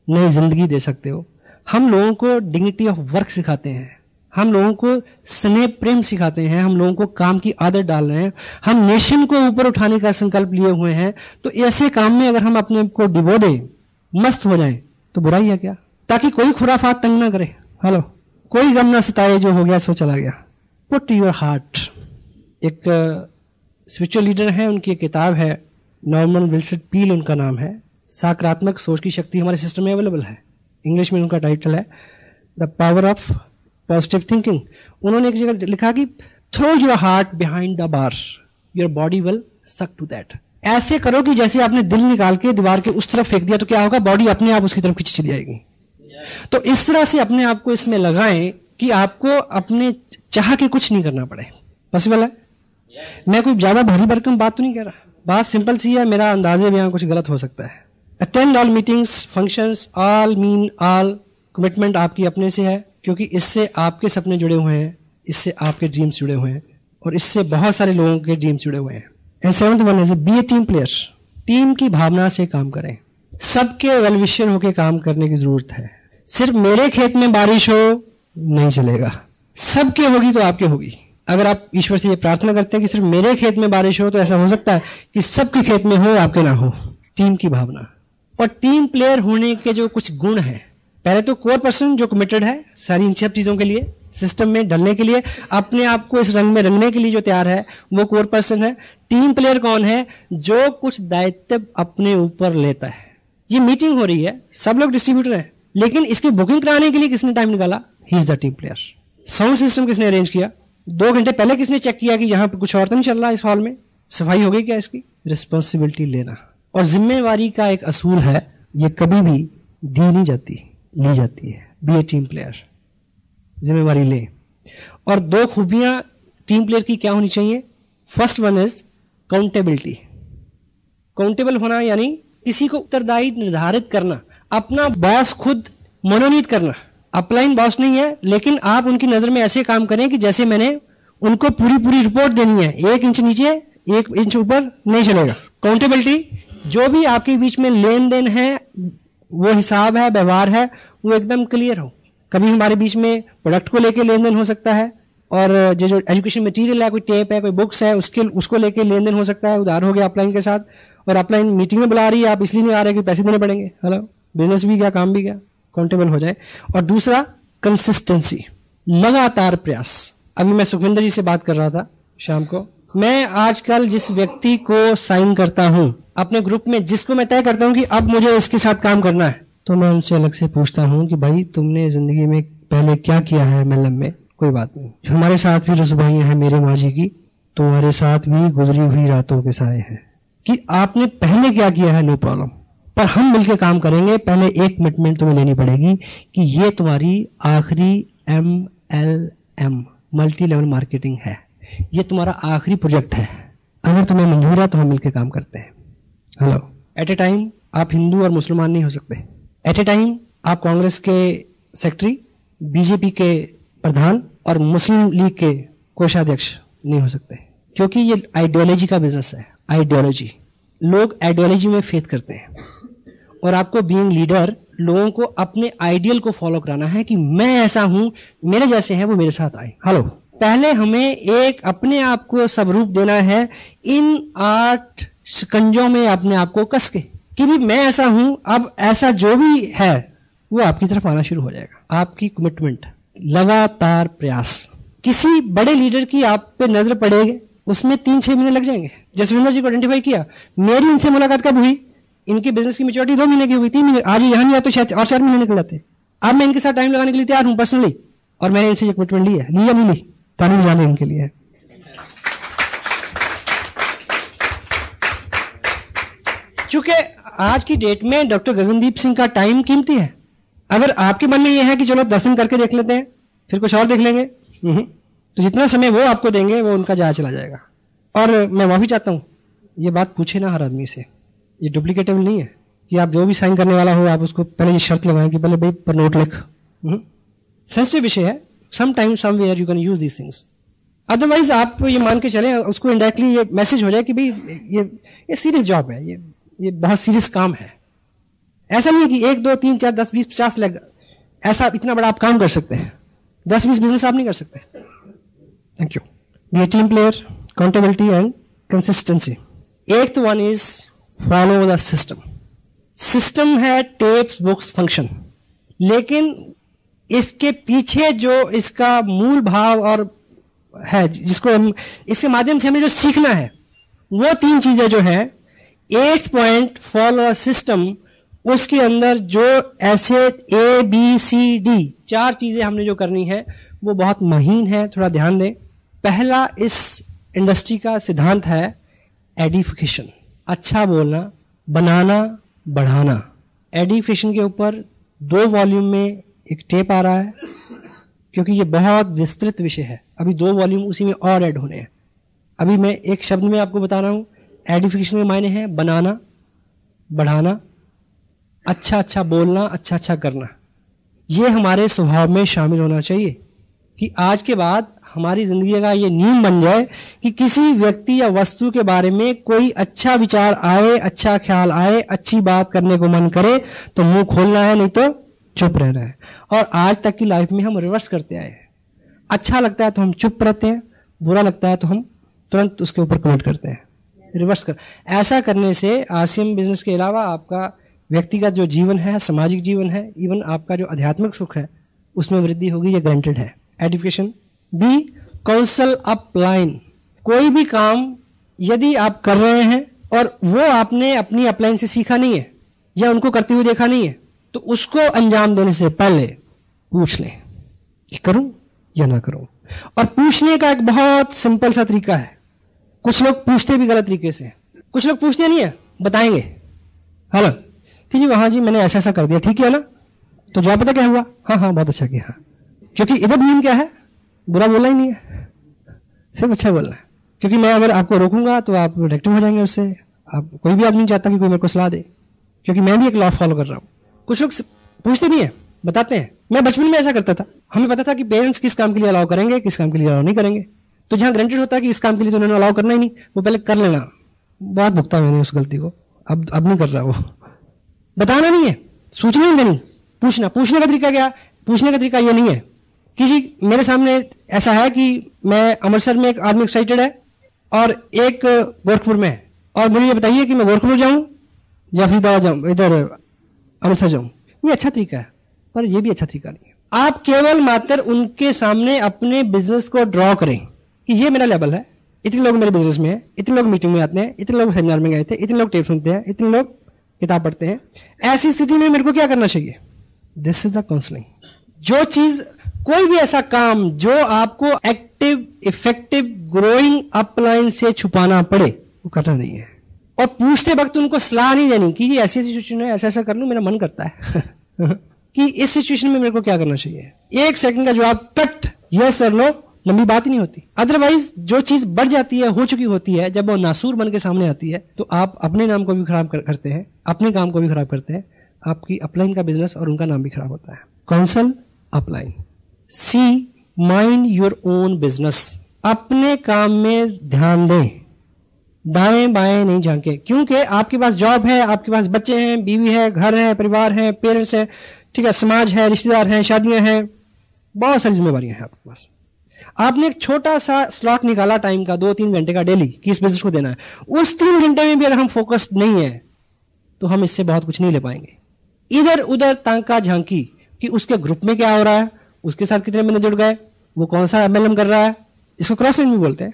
नई जिंदगी दे सकते हो। हम लोगों को डिग्निटी ऑफ वर्क सिखाते हैं, हम लोगों को स्नेह प्रेम सिखाते हैं, हम लोगों को काम की आदत डाल रहे हैं, हम नेशन को ऊपर उठाने का संकल्प लिए हुए हैं। तो ऐसे काम में अगर हम अपने को डिबो दें, मस्त हो जाएं, तो बुराई है क्या? ताकि कोई खुराफात तंग ना करे। हेलो, कोई गम ना सताए, जो हो गया सो चला गया। Put your heart. एक स्पिरिचुअल लीडर है, उनकी एक किताब है, नॉर्मन विल्सन पील उनका नाम है। सकारात्मक सोच की शक्ति हमारे सिस्टम में अवेलेबल है। इंग्लिश में उनका टाइटल है the power of positive thinking. उन्होंने एक जगह लिखा कि throw your heart behind the bar, your body will suck to that. ऐसे करो कि जैसे आपने दिल निकाल के दीवार के उस तरफ फेंक दिया तो क्या होगा? बॉडी अपने आप उसकी तरफ खींची चली जाएगी। तो इस तरह से अपने आप को इसमें लगाएं कि आपको अपने चाह के कुछ नहीं करना पड़े। पॉसिबल है? मैं कोई ज्यादा भारी भरकम बात तो नहीं कह रहा, बात सिंपल सी है। मेरा अंदाजे में यहाँ कुछ गलत हो सकता है। Attend all meetings, functions, all mean all. Commitment आपकी अपने से है, क्योंकि इससे आपके सपने जुड़े हुए हैं, इससे आपके ड्रीम्स जुड़े हुए हैं, और इससे बहुत सारे लोगों के ड्रीम्स जुड़े हुए हैं। And 7th one is be a team player. Team की भावना से काम करें, सबके वेल विशर होकर काम करने की जरूरत है। सिर्फ मेरे खेत में बारिश हो नहीं चलेगा, सबके होगी तो आपके होगी। अगर आप ईश्वर से ये प्रार्थना करते हैं कि सिर्फ मेरे खेत में बारिश हो, तो ऐसा हो सकता है कि सबके खेत में हो, आपके ना हो। टीम की भावना और टीम प्लेयर होने के जो कुछ गुण हैं, पहले तो कोर पर्सन जो कमिटेड है सारी इन सब चीजों के लिए, सिस्टम में ढलने के लिए, अपने आप को इस रंग में रंगने के लिए जो तैयार है, वो कोर पर्सन है। टीम प्लेयर कौन है? जो कुछ दायित्व अपने ऊपर लेता है। ये मीटिंग हो रही है, सब लोग डिस्ट्रीब्यूटर हैं, लेकिन इसकी बुकिंग कराने के लिए किसने टाइम निकाला? He is the team player. Sound system किसने अरेंज किया? 2 घंटे पहले किसने चेक किया कि यहां पर कुछ और तो नहीं चल रहा इस हॉल में? सफाई हो गई क्या? इसकी रिस्पॉन्सिबिलिटी लेना और जिम्मेवारी का एक असूल है, ये कभी भी दी नहीं जाती, ली जाती है। बी ए टीम प्लेयर, जिम्मेवारी ले। और 2 खूबियां टीम प्लेयर की क्या होनी चाहिए? First one is accountability. Countable होना यानी किसी को उत्तरदायी निर्धारित करना, अपना बॉस खुद मनोनीत करना। अपलाइन बॉस नहीं है, लेकिन आप उनकी नजर में ऐसे काम करें कि जैसे मैंने उनको पूरी रिपोर्ट देनी है, 1 इंच नीचे 1 इंच ऊपर नहीं चलेगा। काउंटेबिलिटी, जो भी आपके बीच में लेन देन है, वो हिसाब है, व्यवहार है, वो एकदम क्लियर हो। कभी हमारे बीच में प्रोडक्ट को लेकर लेन देन हो सकता है, और जो एजुकेशन मटेरियल है, कोई टेप है, कोई बुक्स है, उसको लेकर लेन देन हो सकता है। उधार हो गया अपलाइन के साथ, और अपलाइन मीटिंग में बुला रही है, आप इसलिए नहीं आ रहे कि पैसे देने पड़ेंगे। हेलो, बिजनेस भी गया, काम भी गया, काउंटेबल हो जाए। और दूसरा कंसिस्टेंसी, लगातार प्रयास। अभी मैं सुखविंदर जी से बात कर रहा था शाम को। मैं आजकल जिस व्यक्ति को साइन करता हूं अपने ग्रुप में, जिसको मैं तय करता हूं कि अब मुझे इसके साथ काम करना है, तो मैं उनसे अलग से पूछता हूं कि भाई तुमने जिंदगी में पहले क्या किया है MLM में? कोई बात नहीं, हमारे साथ भी रसोइयां हैं मेरे माँ जी की, तुम्हारे साथ भी गुजरी हुई रातों के साए हैं। कि आपने पहले क्या किया है, नो प्रॉब्लम, पर हम मिलकर काम करेंगे। पहले एक कमिटमेंट तुम्हें लेनी पड़ेगी कि ये तुम्हारी आखिरी MLM, मल्टी लेवल मार्केटिंग है, ये तुम्हारा आखिरी प्रोजेक्ट है। अगर तुम्हें मंजूर है तो हम मिलकर काम करते हैं। हेलो, एट ए टाइम आप हिंदू और मुसलमान नहीं हो सकते। एट ए टाइम आप कांग्रेस के सेक्रेटरी, बीजेपी के प्रधान और मुस्लिम लीग के कोषाध्यक्ष नहीं हो सकते, क्योंकि ये आइडियोलॉजी का बिजनेस है। आइडियोलॉजी, लोग आइडियोलॉजी में फेथ करते हैं, और आपको बीइंग लीडर लोगों को अपने आइडियल को फॉलो कराना है कि मैं ऐसा हूं, मेरे जैसे हैं वो मेरे साथ आए। हेलो, पहले हमें एक अपने आप को स्वरूप देना है, इन 8 शिकंजों में अपने आप को कस के कि भी मैं ऐसा हूं। अब ऐसा जो भी है वो आपकी तरफ आना शुरू हो जाएगा। आपकी कमिटमेंट, लगातार प्रयास। किसी बड़े लीडर की आप पे नजर पड़ेगी, उसमें 3-6 महीने लग जाएंगे। जसविंदर जी को आइडेंटिफाई किया, मेरी इनसे मुलाकात कब हुई? इनकी बिजनेस की मैच्योरिटी 2 महीने की हुई, 3 महीने। आज यहां नहीं आते शायद और 4 महीने निकल जाते। अब मैं इनके साथ टाइम लगाने के लिए तैयार हूं पर्सनली, और मैंने इनसे ये कमिटमेंट ली है। ली या नहीं ली? ताली बजाने इनके लिए। चूंकि आज की डेट में डॉक्टर गगनदीप सिंह का टाइम कीमती है। अगर आपके मन में यह है कि चलो दर्शन करके देख लेते हैं, फिर कुछ और देख लेंगे, तो जितना समय वो आपको देंगे वो उनका जाया चला जाएगा। और मैं माफी चाहता हूं, ये बात पूछे ना हर आदमी से, ये डुप्लीकेटेबल नहीं है कि आप जो भी साइन करने वाला हो आप उसको पहले ये शर्त लगाएं कि पहले भाई पर नोट लिख। सेंसिटिव विषय है, some time somewhere you can use these things. Otherwise आप ये मान के चले, उसको इनडायरेक्टली ये मैसेज हो जाए कि भाई ये सीरियस जॉब है, ये बहुत सीरियस काम है। ऐसा नहीं है कि 1, 2, 3, 4, 10, 20, 50 लाख ऐसा इतना बड़ा आप काम कर सकते हैं। 10-20 बिजनेस आप नहीं कर सकते। Thank you. Be a team player, accountability and consistency. 8th one is follow the system. System है टेप्स, बुक्स, फंक्शन, लेकिन इसके पीछे जो इसका मूल भाव और है, जिसको हम इसके माध्यम से हमें जो सीखना है, वो 3 चीजें जो है 8th पॉइंट फॉलो सिस्टम, उसके अंदर जो ऐसे ABCD 4 चीजें हमने जो करनी है वो बहुत महीन है, थोड़ा ध्यान दें। पहला इस इंडस्ट्री का सिद्धांत है एडिफिकेशन, अच्छा बोलना, बनाना, बढ़ाना। एडिफिकेशन के ऊपर 2 वॉल्यूम में एक टेप आ रहा है, क्योंकि ये बहुत विस्तृत विषय है। अभी 2 वॉल्यूम उसी में और ऐड होने हैं। अभी मैं एक शब्द में आपको बता रहा हूं। एडिफिकेशन के मायने हैं बनाना, बढ़ाना, अच्छा अच्छा बोलना, अच्छा अच्छा करना। ये हमारे स्वभाव में शामिल होना चाहिए कि आज के बाद हमारी जिंदगी का ये नियम बन जाए कि किसी व्यक्ति या वस्तु के बारे में कोई अच्छा विचार आए, अच्छा ख्याल आए, अच्छी बात करने को मन करे तो मुंह खोलना है, नहीं तो चुप रहना है। और आज तक की लाइफ में हम रिवर्स करते आए हैं। अच्छा लगता है तो हम चुप रहते हैं, बुरा लगता है तो हम तुरंत उसके ऊपर कमेंट करते हैं, रिवर्स कर। ऐसा करने से आरसीएम बिजनेस के अलावा आपका व्यक्तिगत जो जीवन है, सामाजिक जीवन है, इवन आपका जो आध्यात्मिक सुख है, उसमें वृद्धि होगी, ये गारंटेड है। Education B, counsel upline. कोई भी काम यदि आप कर रहे हैं और वो आपने अपनी अपलाइन से सीखा नहीं है या उनको करते हुए देखा नहीं है, तो उसको अंजाम देने से पहले पूछ लें कि करूं या ना करूं। और पूछने का एक बहुत सिंपल सा तरीका है। कुछ लोग पूछते भी गलत तरीके से, कुछ लोग पूछते नहीं है, बताएंगे हेलो कि जी वहां जी मैंने ऐसा ऐसा कर दिया, ठीक है ना, तो जवाब पता क्या हुआ, हाँ हाँ बहुत अच्छा किया। क्योंकि इधर नियम क्या है, बुरा बोलना ही नहीं है, सिर्फ अच्छा बोलना है। क्योंकि मैं अगर आपको रोकूंगा तो आप नेगेटिव हो जाएंगे उससे। आप कोई भी आदमी नहीं चाहता कि कोई मेरे को सलाह दे, क्योंकि मैं भी एक लॉ फॉलो कर रहा हूं। कुछ लोग पूछते नहीं है, बताते हैं। मैं बचपन में ऐसा करता था, हमें पता था कि पेरेंट्स किस काम के लिए अलाउ करेंगे, किस काम के लिए अलाउ नहीं करेंगे। तो जहां ग्रांटेड होता है कि इस काम के लिए तो उन्होंने अलाउ करना ही नहीं, वो पहले कर लेना। बहुत भुगता मैंने उस गलती को, अब नहीं कर रहा। वो बताना नहीं है, सूचना नहीं देनी, पूछना। पूछने का तरीका क्या, पूछने का तरीका ये नहीं है कि जी मेरे सामने ऐसा है कि मैं अमृतसर में एक आदमी एक्साइटेड है और एक गोरखपुर में है, और मुझे ये बताइए कि मैं गोरखपुर जाऊं या फिर जाऊं, इधर अमृतसर जाऊं। ये अच्छा तरीका है, पर ये भी अच्छा तरीका नहीं है। आप केवल मात्र उनके सामने अपने बिजनेस को ड्रॉ करें कि ये मेरा लेवल है, इतने लोग मेरे बिजनेस में है, इतने लोग मीटिंग में आते हैं, इतने लोग सेमिनार में गए थे, इतने लोग टेप सुनते हैं, इतने लोग किताब पढ़ते हैं। ऐसी स्थिति में मेरे को क्या करना चाहिए, दिस इज द काउंसलिंग। जो चीज, कोई भी ऐसा काम जो आपको एक्टिव इफेक्टिव ग्रोइंग अपलाइन से छुपाना पड़े, वो करना नहीं है। और पूछते वक्त उनको सलाह नहीं देनी कि ऐसी ऐसी सिचुएशन है, ऐसा ऐसा कर लूं, मेरा मन करता है कि इस सिचुएशन में मेरे को क्या करना चाहिए। एक सेकंड का जवाब कट, यस और नो, लंबी बात ही नहीं होती। अदरवाइज जो चीज बढ़ जाती है, हो चुकी होती है, जब वो नासूर बन के सामने आती है, तो आप अपने नाम को भी खराब करते हैं, अपने काम को भी खराब करते हैं, आपकी अपलाइन का बिजनेस और उनका नाम भी खराब होता है। Counsel upline. C, mind your own business. अपने काम में ध्यान दें, दाएं बाएं नहीं झांके। क्योंकि आपके पास जॉब है, आपके पास बच्चे हैं, बीवी है, घर है, परिवार है, पेरेंट्स है, ठीक है, समाज है, रिश्तेदार हैं, शादियां हैं, बहुत सारी जिम्मेवारियां हैं आपके पास। आपने एक छोटा सा स्लॉट निकाला टाइम का, 2-3 घंटे का डेली, कि इस बिजनेस को देना है। उस 3 घंटे में भी अगर हम फोकस्ड नहीं है तो हम इससे बहुत कुछ नहीं ले पाएंगे। इधर उधर तांका झांकी कि उसके ग्रुप में क्या हो रहा है, उसके साथ कितने महीने जुड़ गए, वो कौन सा एमएलएम कर रहा है, इसको क्रॉस लाइन भी बोलते हैं।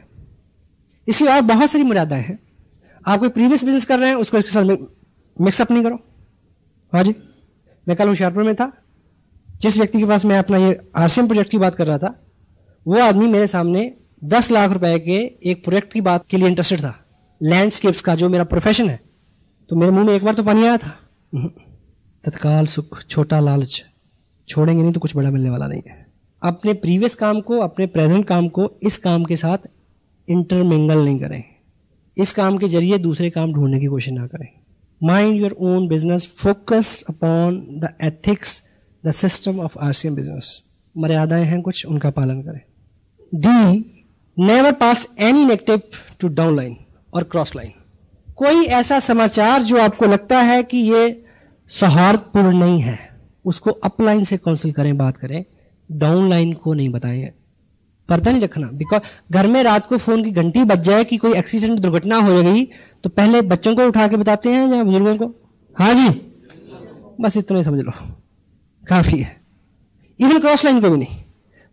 इसकी और बहुत सारी मर्यादाएं हैं। आप कोई प्रीवियस बिजनेस कर रहे हैं, उसको इसके साथ मिक्सअप नहीं करो। हाँ जी, मैं कल होशियारपुर में था, जिस व्यक्ति के पास मैं अपना ये आरसीएम प्रोजेक्ट की बात कर रहा था, वो आदमी मेरे सामने 10 लाख रुपए के एक प्रोजेक्ट की बात के लिए इंटरेस्टेड था, लैंडस्केप्स का, जो मेरा प्रोफेशन है। तो मेरे मुंह में एक बार तो पानी आया था। तत्काल सुख, छोटा लालच, छोड़ेंगे नहीं तो कुछ बड़ा मिलने वाला नहीं है। अपने प्रीवियस काम को, अपने प्रेजेंट काम को इस काम के साथ इंटरमिंगल नहीं करें। इस काम के जरिए दूसरे काम ढूंढने की कोशिश ना करें। Mind your own business, focus upon the ethics, the system of RCM business. मर्यादाएं हैं कुछ, उनका पालन करें। D, never pass any negative to down line और क्रॉस लाइन। कोई ऐसा समाचार जो आपको लगता है कि ये सौहार्दपूर्ण नहीं है, उसको अपलाइन से काउंसिल करें, बात करें, डाउन लाइन को नहीं बताएं। पर्दा नहीं रखना। बिकॉज घर में रात को फोन की घंटी बज जाए कि कोई एक्सीडेंट, दुर्घटना हो गई, तो पहले बच्चों को उठा के बताते हैं या बुजुर्गों को? हाँ जी, बस इतना ही समझ लो, काफी है। इवन क्रॉस लाइन को भी नहीं।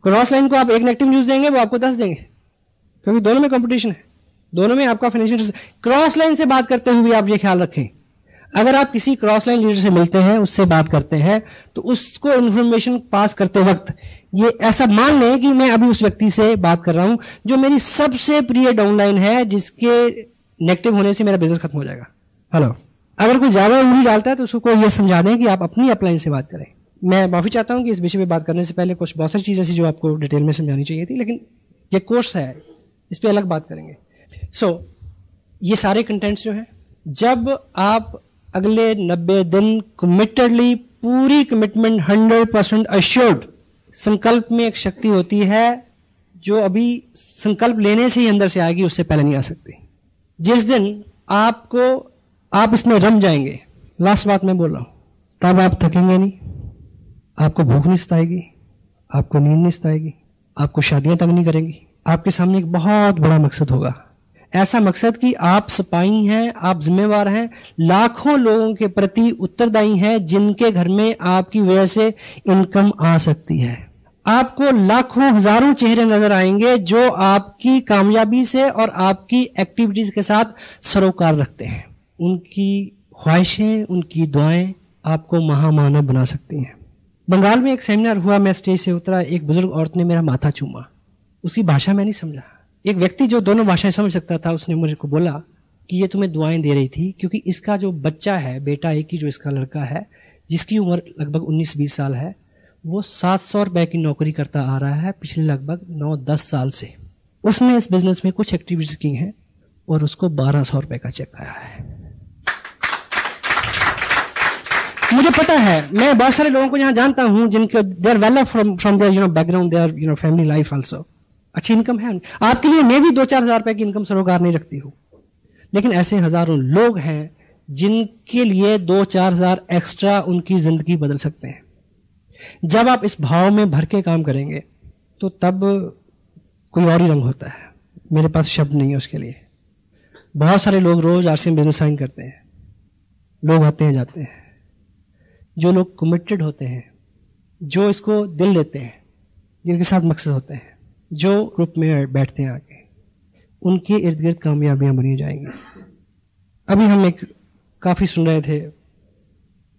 क्रॉस लाइन को आप एक नेगेटिव न्यूज देंगे, वो आपको 10 देंगे, क्योंकि दोनों में कंपटीशन है, दोनों में आपका फाइनेंशियल। क्रॉस लाइन से बात करते हुए आप ये ख्याल रखें, अगर आप किसी क्रॉस लाइन लीडर से मिलते हैं, उससे बात करते हैं, तो उसको इंफॉर्मेशन पास करते वक्त ये ऐसा मान लें कि मैं अभी उस व्यक्ति से बात कर रहा हूं जो मेरी सबसे प्रिय डाउनलाइन है, जिसके नेगेटिव होने से मेरा बिजनेस खत्म हो जाएगा। हेलो, अगर कोई ज्यादा उंगली डालता है तो उसको यह समझा दें कि आप अपनी अपलाइन से बात करें। मैं माफी चाहता हूं कि इस विषय पे बात करने से पहले कुछ बहुत सारी चीजें ऐसी जो आपको डिटेल में समझानी चाहिए थी, लेकिन ये कोर्स है, इस पे अलग बात करेंगे। ये सारे कंटेंट्स जो हैं, जब आप अगले 90 दिन कमिटेडली, पूरी कमिटमेंट, 100% अश्योर्ड, संकल्प में एक शक्ति होती है जो अभी संकल्प लेने से ही अंदर से आएगी, उससे पहले नहीं आ सकती। जिस दिन आप इसमें रम जाएंगे, लास्ट बात मैं बोल रहा हूं, तब आप थकेंगे नहीं, आपको भूख नहीं सताएगी, आपको नींद नहीं सताएगी, आपको शादियां तंग नहीं करेंगी। आपके सामने एक बहुत बड़ा मकसद होगा, ऐसा मकसद कि आप सिपाही हैं, आप जिम्मेवार हैं, लाखों लोगों के प्रति उत्तरदायी हैं जिनके घर में आपकी वजह से इनकम आ सकती है। आपको लाखों हजारों चेहरे नजर आएंगे जो आपकी कामयाबी से और आपकी एक्टिविटीज के साथ सरोकार रखते हैं। उनकी ख्वाहिशें, उनकी दुआएं आपको महामानव बना सकती हैं। बंगाल में एक सेमिनार हुआ, मैं स्टेज से उतरा, एक बुजुर्ग औरत ने मेरा माथा चूमा। उसकी भाषा मैं नहीं समझा। एक व्यक्ति जो दोनों भाषाएं समझ सकता था, उसने मुझे को बोला कि ये तुम्हें दुआएं दे रही थी क्योंकि इसका जो बच्चा है, बेटा एक ही जो इसका लड़का है, जिसकी उम्र लगभग 19-20 साल है, वो 700 रुपए की नौकरी करता आ रहा है पिछले लगभग 9-10 साल से। उसने इस बिजनेस में कुछ एक्टिविटीज की हैं और उसको 1200 रुपए का चेक आया है। मुझे पता है, मैं बहुत सारे लोगों को यहां जानता हूं जिनके they are well from their background, their family life also, अच्छी इनकम है। आपके लिए मैं भी 2-4 हजार रुपए की इनकम सरोकार नहीं रखती हूं, लेकिन ऐसे हजारों लोग हैं जिनके लिए 2-4 हजार एक्स्ट्रा उनकी जिंदगी बदल सकते हैं। जब आप इस भाव में भर के काम करेंगे तो तब कोई और ही रंग होता है। मेरे पास शब्द नहीं है उसके लिए। बहुत सारे लोग रोज आरसीएम बिजनेस साइन करते हैं, लोग आते हैं जाते हैं। जो लोग कमिटेड होते हैं, जो इसको दिल देते हैं, जिनके साथ मकसद होते हैं, जो ग्रुप में बैठते हैं आके, उनके इर्द गिर्द कामयाबियां बनी जाएंगी। अभी हम एक काफी सुन रहे थे,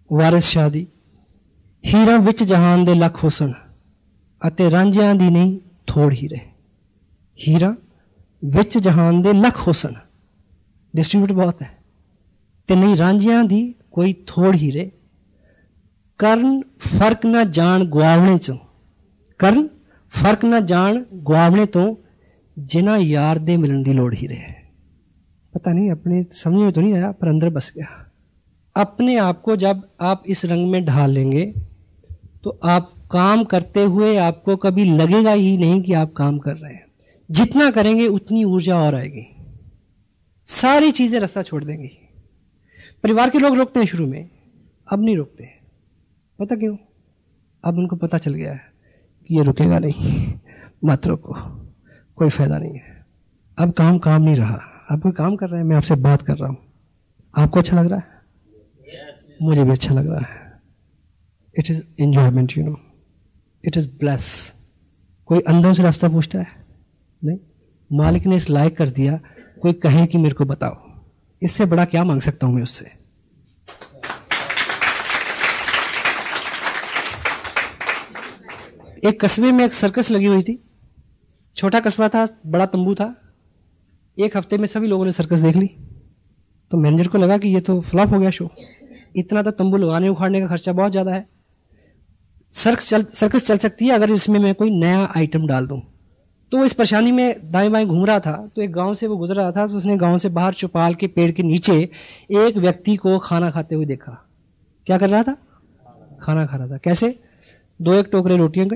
वारिस शाह दी, हीरा विच जहान दे लख हुसन अते रांझियां दी नहीं थोड़ हीरे। हीरा विच जहान दे लख हुसन, डिस्ट्रीब्यूट बहुत है, ते नहीं रांझियां दी कोई थोड़ हीरे। करन फर्क ना जान गुआवणे चो, करन फर्क ना जान गुआवणे तो जिना यार दे मिलन दी लोड़ ही रहे। पता नहीं, अपने समझ में तो नहीं आया पर अंदर बस गया। अपने आप को जब आप इस रंग में ढाल लेंगे तो आप काम करते हुए आपको कभी लगेगा ही नहीं कि आप काम कर रहे हैं। जितना करेंगे उतनी ऊर्जा और आएगी, सारी चीजें रास्ता छोड़ देंगी। परिवार के लोग रोकते हैं शुरू में, अब नहीं रोकते। पता क्यों? अब उनको पता चल गया है कि ये रुकेगा नहीं, मत रोको, कोई फायदा नहीं है। अब काम नहीं रहा, अब कोई काम कर रहे हैं, मैं आपसे बात कर रहा हूं, आपको अच्छा लग रहा है? मुझे भी अच्छा लग रहा है। It is enjoyment, you know, it is bless. कोई अंधों से रास्ता पूछता है? नहीं। मालिक ने इस लायक कर दिया, कोई कहे कि मेरे को बताओ, इससे बड़ा क्या मांग सकता हूं मैं उससे? एक कस्बे में एक सर्कस लगी हुई थी, छोटा कस्बा था, बड़ा तंबू था। एक हफ्ते में सभी लोगों ने सर्कस देख ली, तो मैनेजर को लगा कि ये तो फ्लॉप हो गया शो। इतना तो तंबू लगाने उखाड़ने का खर्चा बहुत ज्यादा है। सर्कस चल सकती है अगर इसमें मैं कोई नया आइटम डाल दूं। तो इस परेशानी में दाएं बाएं घूम रहा था, तो एक गांव से वो गुजर रहा था, तो उसने गांव से बाहर चौपाल के पेड़ के नीचे एक व्यक्ति को खाना खाते हुए देखा। क्या कर रहा था? खाना खा रहा था। कैसे? 2-1 टोकरे रोटियों के,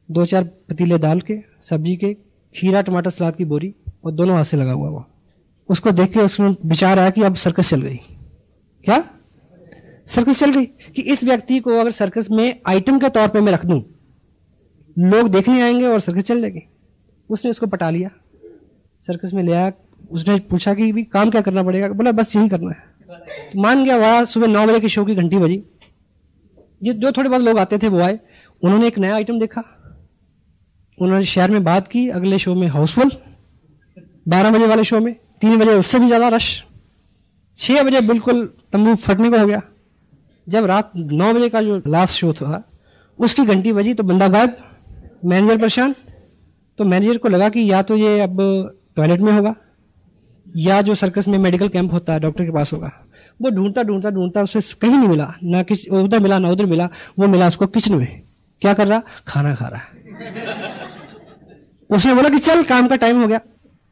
2-4 पतीले दाल के, सब्जी के, खीरा टमाटर सलाद की बोरी, और दोनों हाथ से लगा हुआ वो। उसको देख के उसमें विचार आया कि अब सर्कस चल गई। क्या सर्कस चल गई? कि इस व्यक्ति को अगर सर्कस में आइटम के तौर पे मैं रख दूं, लोग देखने आएंगे और सर्कस चल जाएगी। उसने उसको पटा लिया, सर्कस में ले आया। उसने पूछा कि भी काम क्या करना पड़ेगा? बोला बस यही करना है। तो मान गया। वहां सुबह 9 बजे के शो की घंटी बजी, जो थोड़े बहुत लोग आते थे वो आए। उन्होंने एक नया आइटम देखा, उन्होंने शहर में बात की। अगले शो में हाउसफुल, 12 बजे वाले शो में 3 बजे उससे भी ज्यादा रश, 6 बजे बिल्कुल तंबू फटने को हो गया। जब रात 9 बजे का जो लास्ट शो था उसकी घंटी बजी तो बंदा गायब, मैनेजर परेशान। तो मैनेजर को लगा कि या तो ये अब टॉयलेट में होगा या जो सर्कस में मेडिकल कैंप होता है डॉक्टर के पास होगा। वो ढूंढता उसे कहीं नहीं मिला, ना किसी उधर मिला ना उधर मिला। वो मिला उसको किचन में। क्या कर रहा? खाना खा रहा। उसने बोला कि चल काम का टाइम हो गया।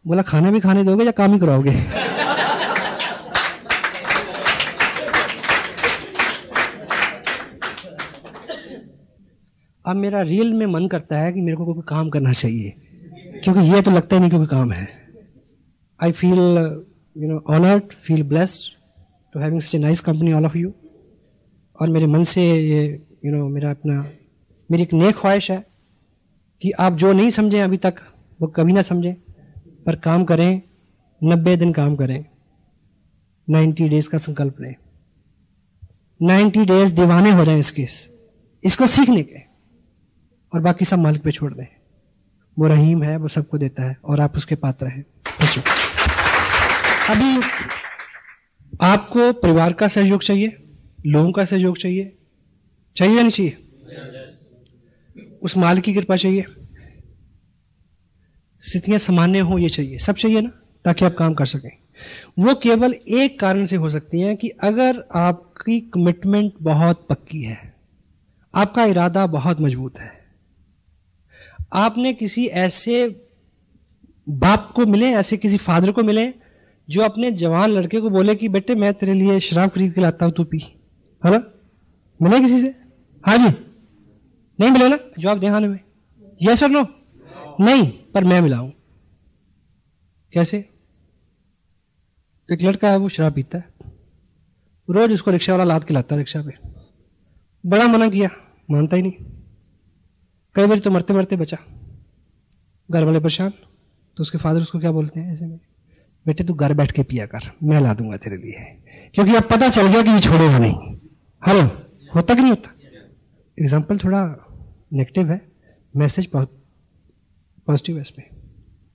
बोला खाना भी खाने दोगे या काम ही कराओगे? अब मेरा रियल में मन करता है कि मेरे को कोई काम करना चाहिए, क्योंकि ये तो लगता ही नहीं कि कोई काम है। I feel honoured, feel blessed to having such a nice company all of you. और मेरे मन से ये मेरा अपना मेरी एक नेक ख्वाहिश है कि आप जो नहीं समझे अभी तक वो कभी ना समझें, पर काम करें, 90 दिन काम करें, 90 डेज का संकल्प लें, 90 डेज दीवाने हो जाएं इसको सीखने के, और बाकी सब मालिक पे छोड़ दें। वो रहीम है, वो सबको देता है और आप उसके पात्र हैं। अभी आपको परिवार का सहयोग चाहिए, लोगों का सहयोग चाहिए, चाहिए या नहीं चाहिए? उस मालिक की कृपा चाहिए, स्थितियां सामान्य हो ये चाहिए, सब चाहिए ना, ताकि आप काम कर सकें। वो केवल एक कारण से हो सकती हैं कि अगर आपकी कमिटमेंट बहुत पक्की है, आपका इरादा बहुत मजबूत है, आपने किसी ऐसे बाप को मिले, ऐसे किसी फादर को मिले जो अपने जवान लड़के को बोले कि बेटे मैं तेरे लिए शराब खरीद के लाता हूं, तू पी, है ना? मिले किसी से? हाँ जी, नहीं मिले ना? जवाब दे हाँ में, यस और नो? नहीं, पर मैं मिला हूं। कैसे? एक लड़का है, वो शराब पीता है, रोज उसको रिक्शा वाला लाद के लाता है रिक्शा पे, बड़ा मना किया, मानता ही नहीं, कई बार तो मरते मरते बचा, घर वाले परेशान, तो उसके फादर उसको क्या बोलते हैं ऐसे में, बेटे तू घर बैठ के पिया कर, मैं ला दूंगा तेरे लिए, क्योंकि अब पता चल गया कि ये छोड़ेगा नहीं। हेलो, होता कि नहीं होता? एग्जाम्पल थोड़ा नेगेटिव है, मैसेज पॉजिटिव है इसमें।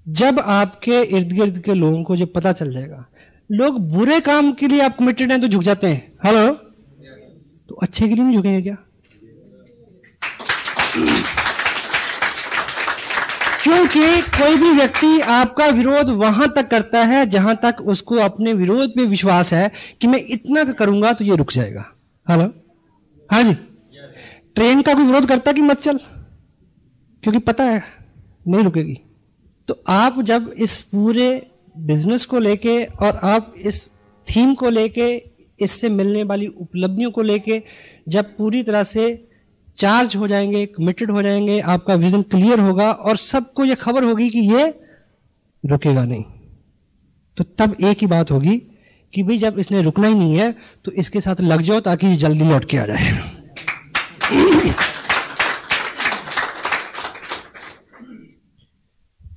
जब आपके इर्द गिर्द के लोगों को जब पता चल जाएगा, लोग बुरे काम के लिए आप कमिटेड हैं तो झुक जाते हैं, हेलो, तो अच्छे के लिए नहीं झुकेंगे क्या? क्योंकि कोई भी व्यक्ति आपका विरोध वहां तक करता है जहां तक उसको अपने विरोध पे विश्वास है कि मैं इतना भी करूंगा तो ये रुक जाएगा। हेलो, हाँ जी। ट्रेन का कोई विरोध करता कि मत चल, क्योंकि पता है नहीं रुकेगी। तो आप जब इस पूरे बिजनेस को लेके और आप इस थीम को लेके, इससे मिलने वाली उपलब्धियों को लेके जब पूरी तरह से चार्ज हो जाएंगे, कमिटेड हो जाएंगे, आपका विजन क्लियर होगा और सबको ये खबर होगी कि ये रुकेगा नहीं, तो तब एक ही बात होगी कि भाई जब इसने रुकना ही नहीं है तो इसके साथ लग जाओ ताकि ये जल्दी लौट के आ जाए।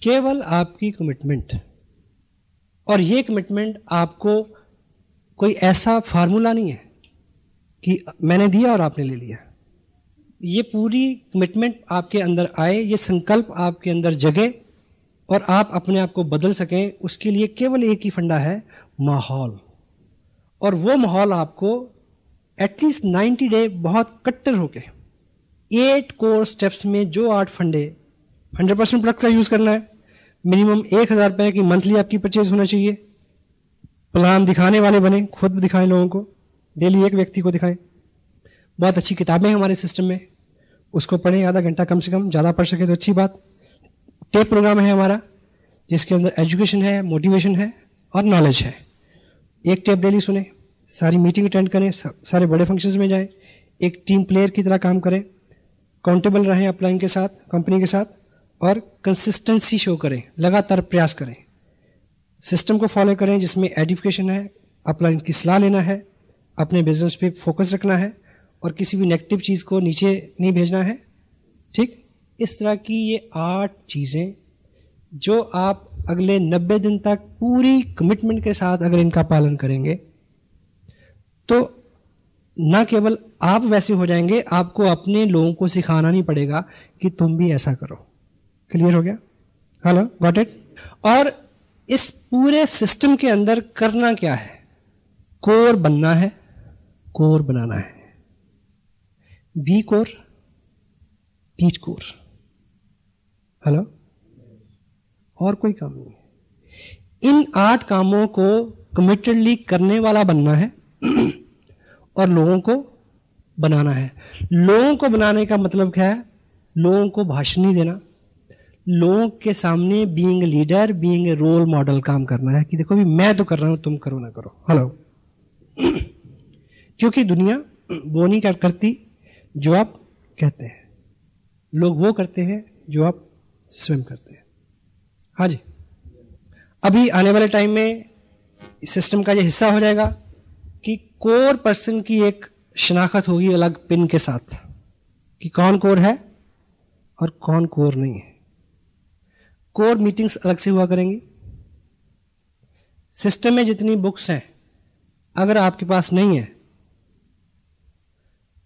केवल आपकी कमिटमेंट, और ये कमिटमेंट आपको कोई ऐसा फार्मूला नहीं है कि मैंने दिया और आपने ले लिया। ये पूरी कमिटमेंट आपके अंदर आए, ये संकल्प आपके अंदर जगे और आप अपने आप को बदल सकें, उसके लिए केवल एक ही फंडा है, माहौल। और वो माहौल आपको एटलीस्ट 90 डे बहुत कट्टर होके 8 कोर स्टेप्स में जो 8 फंडे 100% प्रोडक्ट का यूज करना है, मिनिमम 1000 रुपए की मंथली आपकी परचेज होना चाहिए, प्लान दिखाने वाले बने, खुद दिखाएं लोगों को, डेली एक व्यक्ति को दिखाएं। बहुत अच्छी किताबें हैं हमारे सिस्टम में, उसको पढ़ें आधा घंटा कम से कम, ज़्यादा पढ़ सके तो अच्छी बात। टेप प्रोग्राम है हमारा जिसके अंदर एजुकेशन है, मोटिवेशन है और नॉलेज है। एक टेप डेली सुने, सारी मीटिंग अटेंड करें, सारे बड़े फंक्शंस में जाएं, एक टीम प्लेयर की तरह काम करें, अकाउंटेबल रहें अपलाइन के साथ, कंपनी के साथ, और कंसिस्टेंसी शो करें, लगातार प्रयास करें, सिस्टम को फॉलो करें जिसमें एडिफिकेशन है, अपलाइन की सलाह लेना है, अपने बिजनेस पे फोकस रखना है और किसी भी नेगेटिव चीज को नीचे नहीं भेजना है। ठीक, इस तरह की ये 8 चीजें जो आप अगले 90 दिन तक पूरी कमिटमेंट के साथ अगर इनका पालन करेंगे तो ना केवल आप वैसे हो जाएंगे, आपको अपने लोगों को सिखाना नहीं पड़ेगा कि तुम भी ऐसा करो। क्लियर हो गया? Hello, got it? और इस पूरे सिस्टम के अंदर करना क्या है? कोर बनना है, कोर बनाना है। Be core, teach core. Hello, और कोई काम नहीं है। इन 8 कामों को कमिटेडली करने वाला बनना है और लोगों को बनाना है। लोगों को बनाने का मतलब क्या है? लोगों को भाषण नहीं देना, लोगों के सामने being leader, being a role model काम करना है कि देखो भी मैं तो कर रहा हूं, तुम करो ना करो। हेलो, क्योंकि दुनिया वो नहीं करती जो आप कहते हैं, लोग वो करते हैं जो आप स्वयं करते हैं। हाँ जी, अभी आने वाले टाइम में इस सिस्टम का ये हिस्सा हो जाएगा कि कोर पर्सन की एक शनाख्त होगी अलग पिन के साथ कि कौन कोर है और कौन कोर नहीं है। कोर मीटिंग्स अलग से हुआ करेंगी। सिस्टम में जितनी बुक्स हैं अगर आपके पास नहीं है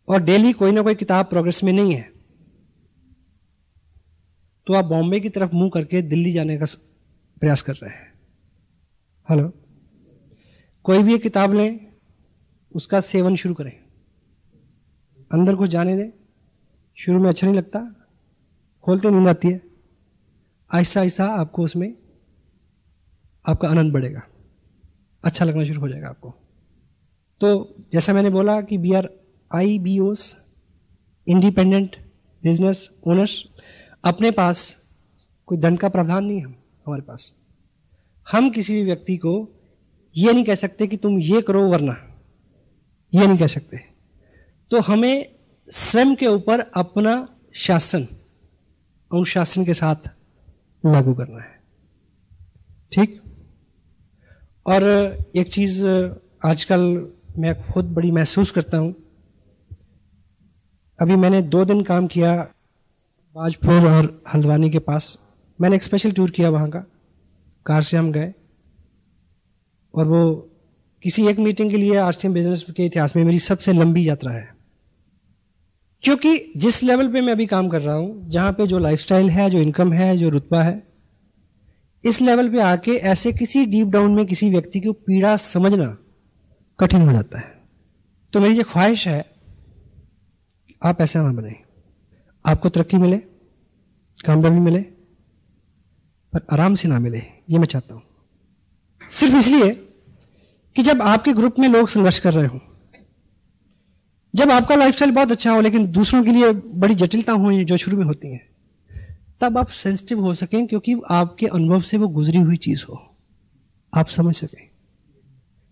और डेली कोई ना कोई किताब प्रोग्रेस में नहीं है तो आप बॉम्बे की तरफ मुंह करके दिल्ली जाने का प्रयास कर रहे हैं। हेलो, कोई भी एक किताब लें, उसका सेवन शुरू करें, अंदर को जाने दें। शुरू में अच्छा नहीं लगता, खोलते नींद आती है, आहिस्ता आहिस्ता आपको उसमें आपका आनंद बढ़ेगा, अच्छा लगना शुरू हो जाएगा आपको। तो जैसा मैंने बोला कि we are IBOs, independent business owners. अपने पास कोई दंड का प्रावधान नहीं है हमारे पास। हम किसी भी व्यक्ति को ये नहीं कह सकते कि तुम ये करो वरना, ये नहीं कह सकते। तो हमें स्वयं के ऊपर अपना शासन अनुशासन के साथ लागू करना है, ठीक। और एक चीज आजकल मैं खुद बड़ी महसूस करता हूं। अभी मैंने 2 दिन काम किया बाजपुर और हल्द्वानी के पास। मैंने एक स्पेशल टूर किया वहां का, कार से हम गए। और वो किसी एक मीटिंग के लिए RCM बिजनेस के इतिहास में मेरी सबसे लंबी यात्रा है, क्योंकि जिस लेवल पे मैं अभी काम कर रहा हूं, जहां पे जो लाइफस्टाइल है, जो इनकम है, जो रुतबा है, इस लेवल पे आके ऐसे किसी डीप डाउन में किसी व्यक्ति को पीड़ा समझना कठिन हो जाता है। तो मेरी ये ख्वाहिश है आप ऐसा ना बने, आपको तरक्की मिले, कामयाबी मिले, पर आराम से ना मिले, ये मैं चाहता हूं। सिर्फ इसलिए कि जब आपके ग्रुप में लोग संघर्ष कर रहे हो, जब आपका लाइफस्टाइल बहुत अच्छा हो लेकिन दूसरों के लिए बड़ी जटिलता हो जो शुरू में होती हैं, तब आप सेंसिटिव हो सकें, क्योंकि आपके अनुभव से वो गुजरी हुई चीज हो, आप समझ सकें।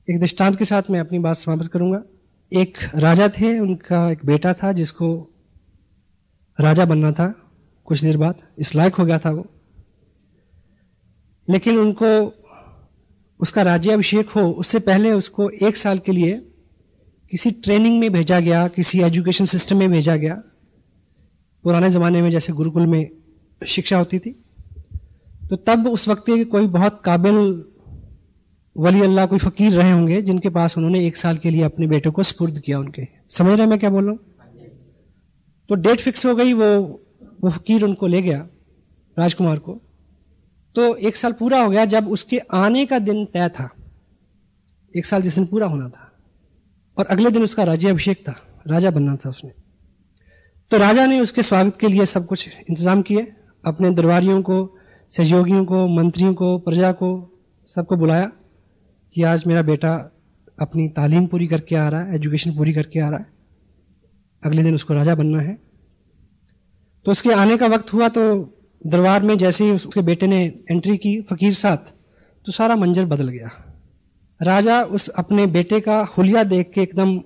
एक दृष्टांत के साथ मैं अपनी बात समाप्त करूंगा। एक राजा थे, उनका एक बेटा था जिसको राजा बनना था। कुछ देर बाद इस लायक हो गया था वो, लेकिन उनको उसका राज्याभिषेक हो उससे पहले उसको 1 साल के लिए किसी ट्रेनिंग में भेजा गया, किसी एजुकेशन सिस्टम में भेजा गया। पुराने जमाने में जैसे गुरुकुल में शिक्षा होती थी, तो तब उस वक्त के कोई बहुत काबिल वली अल्लाह, कोई फकीर रहे होंगे जिनके पास उन्होंने 1 साल के लिए अपने बेटे को स्पुर्द किया उनके। समझ रहे हैं मैं क्या बोल रहा हूं? तो डेट फिक्स हो गई, वो फकीर उनको ले गया राजकुमार को। तो 1 साल पूरा हो गया। जब उसके आने का दिन तय था, 1 साल जिस दिन पूरा होना था, और अगले दिन उसका राज्याभिषेक था, राजा बनना था उसने। तो राजा ने उसके स्वागत के लिए सब कुछ इंतजाम किए, अपने दरबारियों को, सहयोगियों को, मंत्रियों को, प्रजा को, सबको बुलाया कि आज मेरा बेटा अपनी तालीम पूरी करके आ रहा है, एजुकेशन पूरी करके आ रहा है, अगले दिन उसको राजा बनना है। तो उसके आने का वक्त हुआ तो दरबार में जैसे ही उसके बेटे ने एंट्री की फकीर साथ, तो सारा मंजर बदल गया। राजा उस अपने बेटे का हुलिया देख के एकदम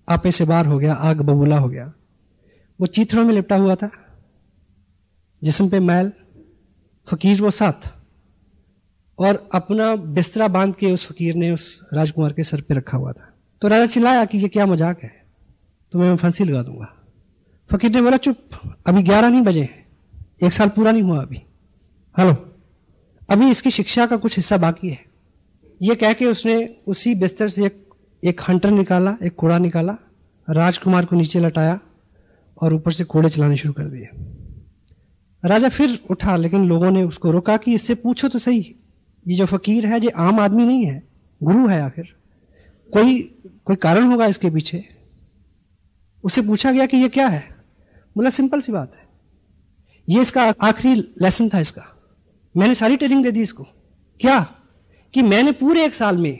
आपे से बाहर हो गया, आग बबूला हो गया। वो चीथड़ों में लिपटा हुआ था, जिस्म पे मैल, फकीर वो साथ, और अपना बिस्तरा बांध के उस फकीर ने उस राजकुमार के सर पे रखा हुआ था। तो राजा चिल्लाया कि ये क्या मजाक है, तुम्हें मैं फांसी लगा दूंगा। फकीर ने बोला चुप, अभी 11 नहीं बजे, 1 साल पूरा नहीं हुआ अभी। हेलो, अभी इसकी शिक्षा का कुछ हिस्सा बाकी है। ये कह के उसने उसी बिस्तर से एक हंटर निकाला, एक कोड़ा निकाला, राजकुमार को नीचे लटाया और ऊपर से कोड़े चलाने शुरू कर दिए। राजा फिर उठा, लेकिन लोगों ने उसको रोका कि इससे पूछो तो सही, ये जो फकीर है ये आम आदमी नहीं है, गुरु है, आखिर कोई कारण होगा इसके पीछे। उससे पूछा गया कि ये क्या है। बोला सिंपल सी बात है, ये इसका आखिरी लेसन था इसका, मैंने सारी ट्रेनिंग दे दी इसको। क्या कि मैंने पूरे 1 साल में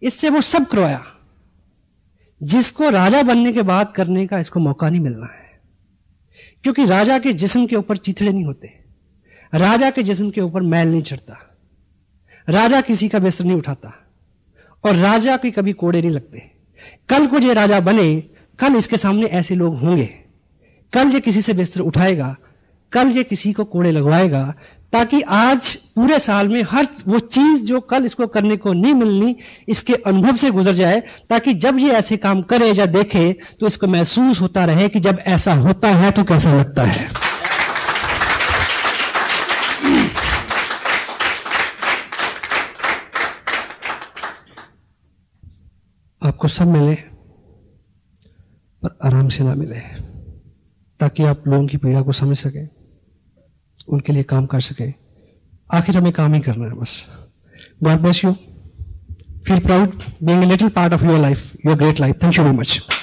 इससे वो सब करवाया जिसको राजा बनने के बाद करने का इसको मौका नहीं मिलना है। क्योंकि राजा के जिस्म के ऊपर चीथड़े नहीं होते, राजा के जिस्म के ऊपर मैल नहीं चढ़ता, राजा किसी का बिस्तर नहीं उठाता, और राजा के कभी कोड़े नहीं लगते। कल को ये राजा बने, कल इसके सामने ऐसे लोग होंगे, कल ये किसी से बिस्तर उठाएगा, कल ये किसी को कोड़े लगवाएगा, ताकि आज पूरे साल में हर वो चीज जो कल इसको करने को नहीं मिलनी, इसके अनुभव से गुजर जाए, ताकि जब ये ऐसे काम करे या देखे तो इसको महसूस होता रहे कि जब ऐसा होता है तो कैसा लगता है। आपको सब मिले पर आराम से ना मिले, ताकि आप लोगों की पीड़ा को समझ सकें, उनके लिए काम कर सकें। आखिर हमें काम ही करना है बस। God bless you. Feel proud being a little part of your life, your great life. Thank you very much.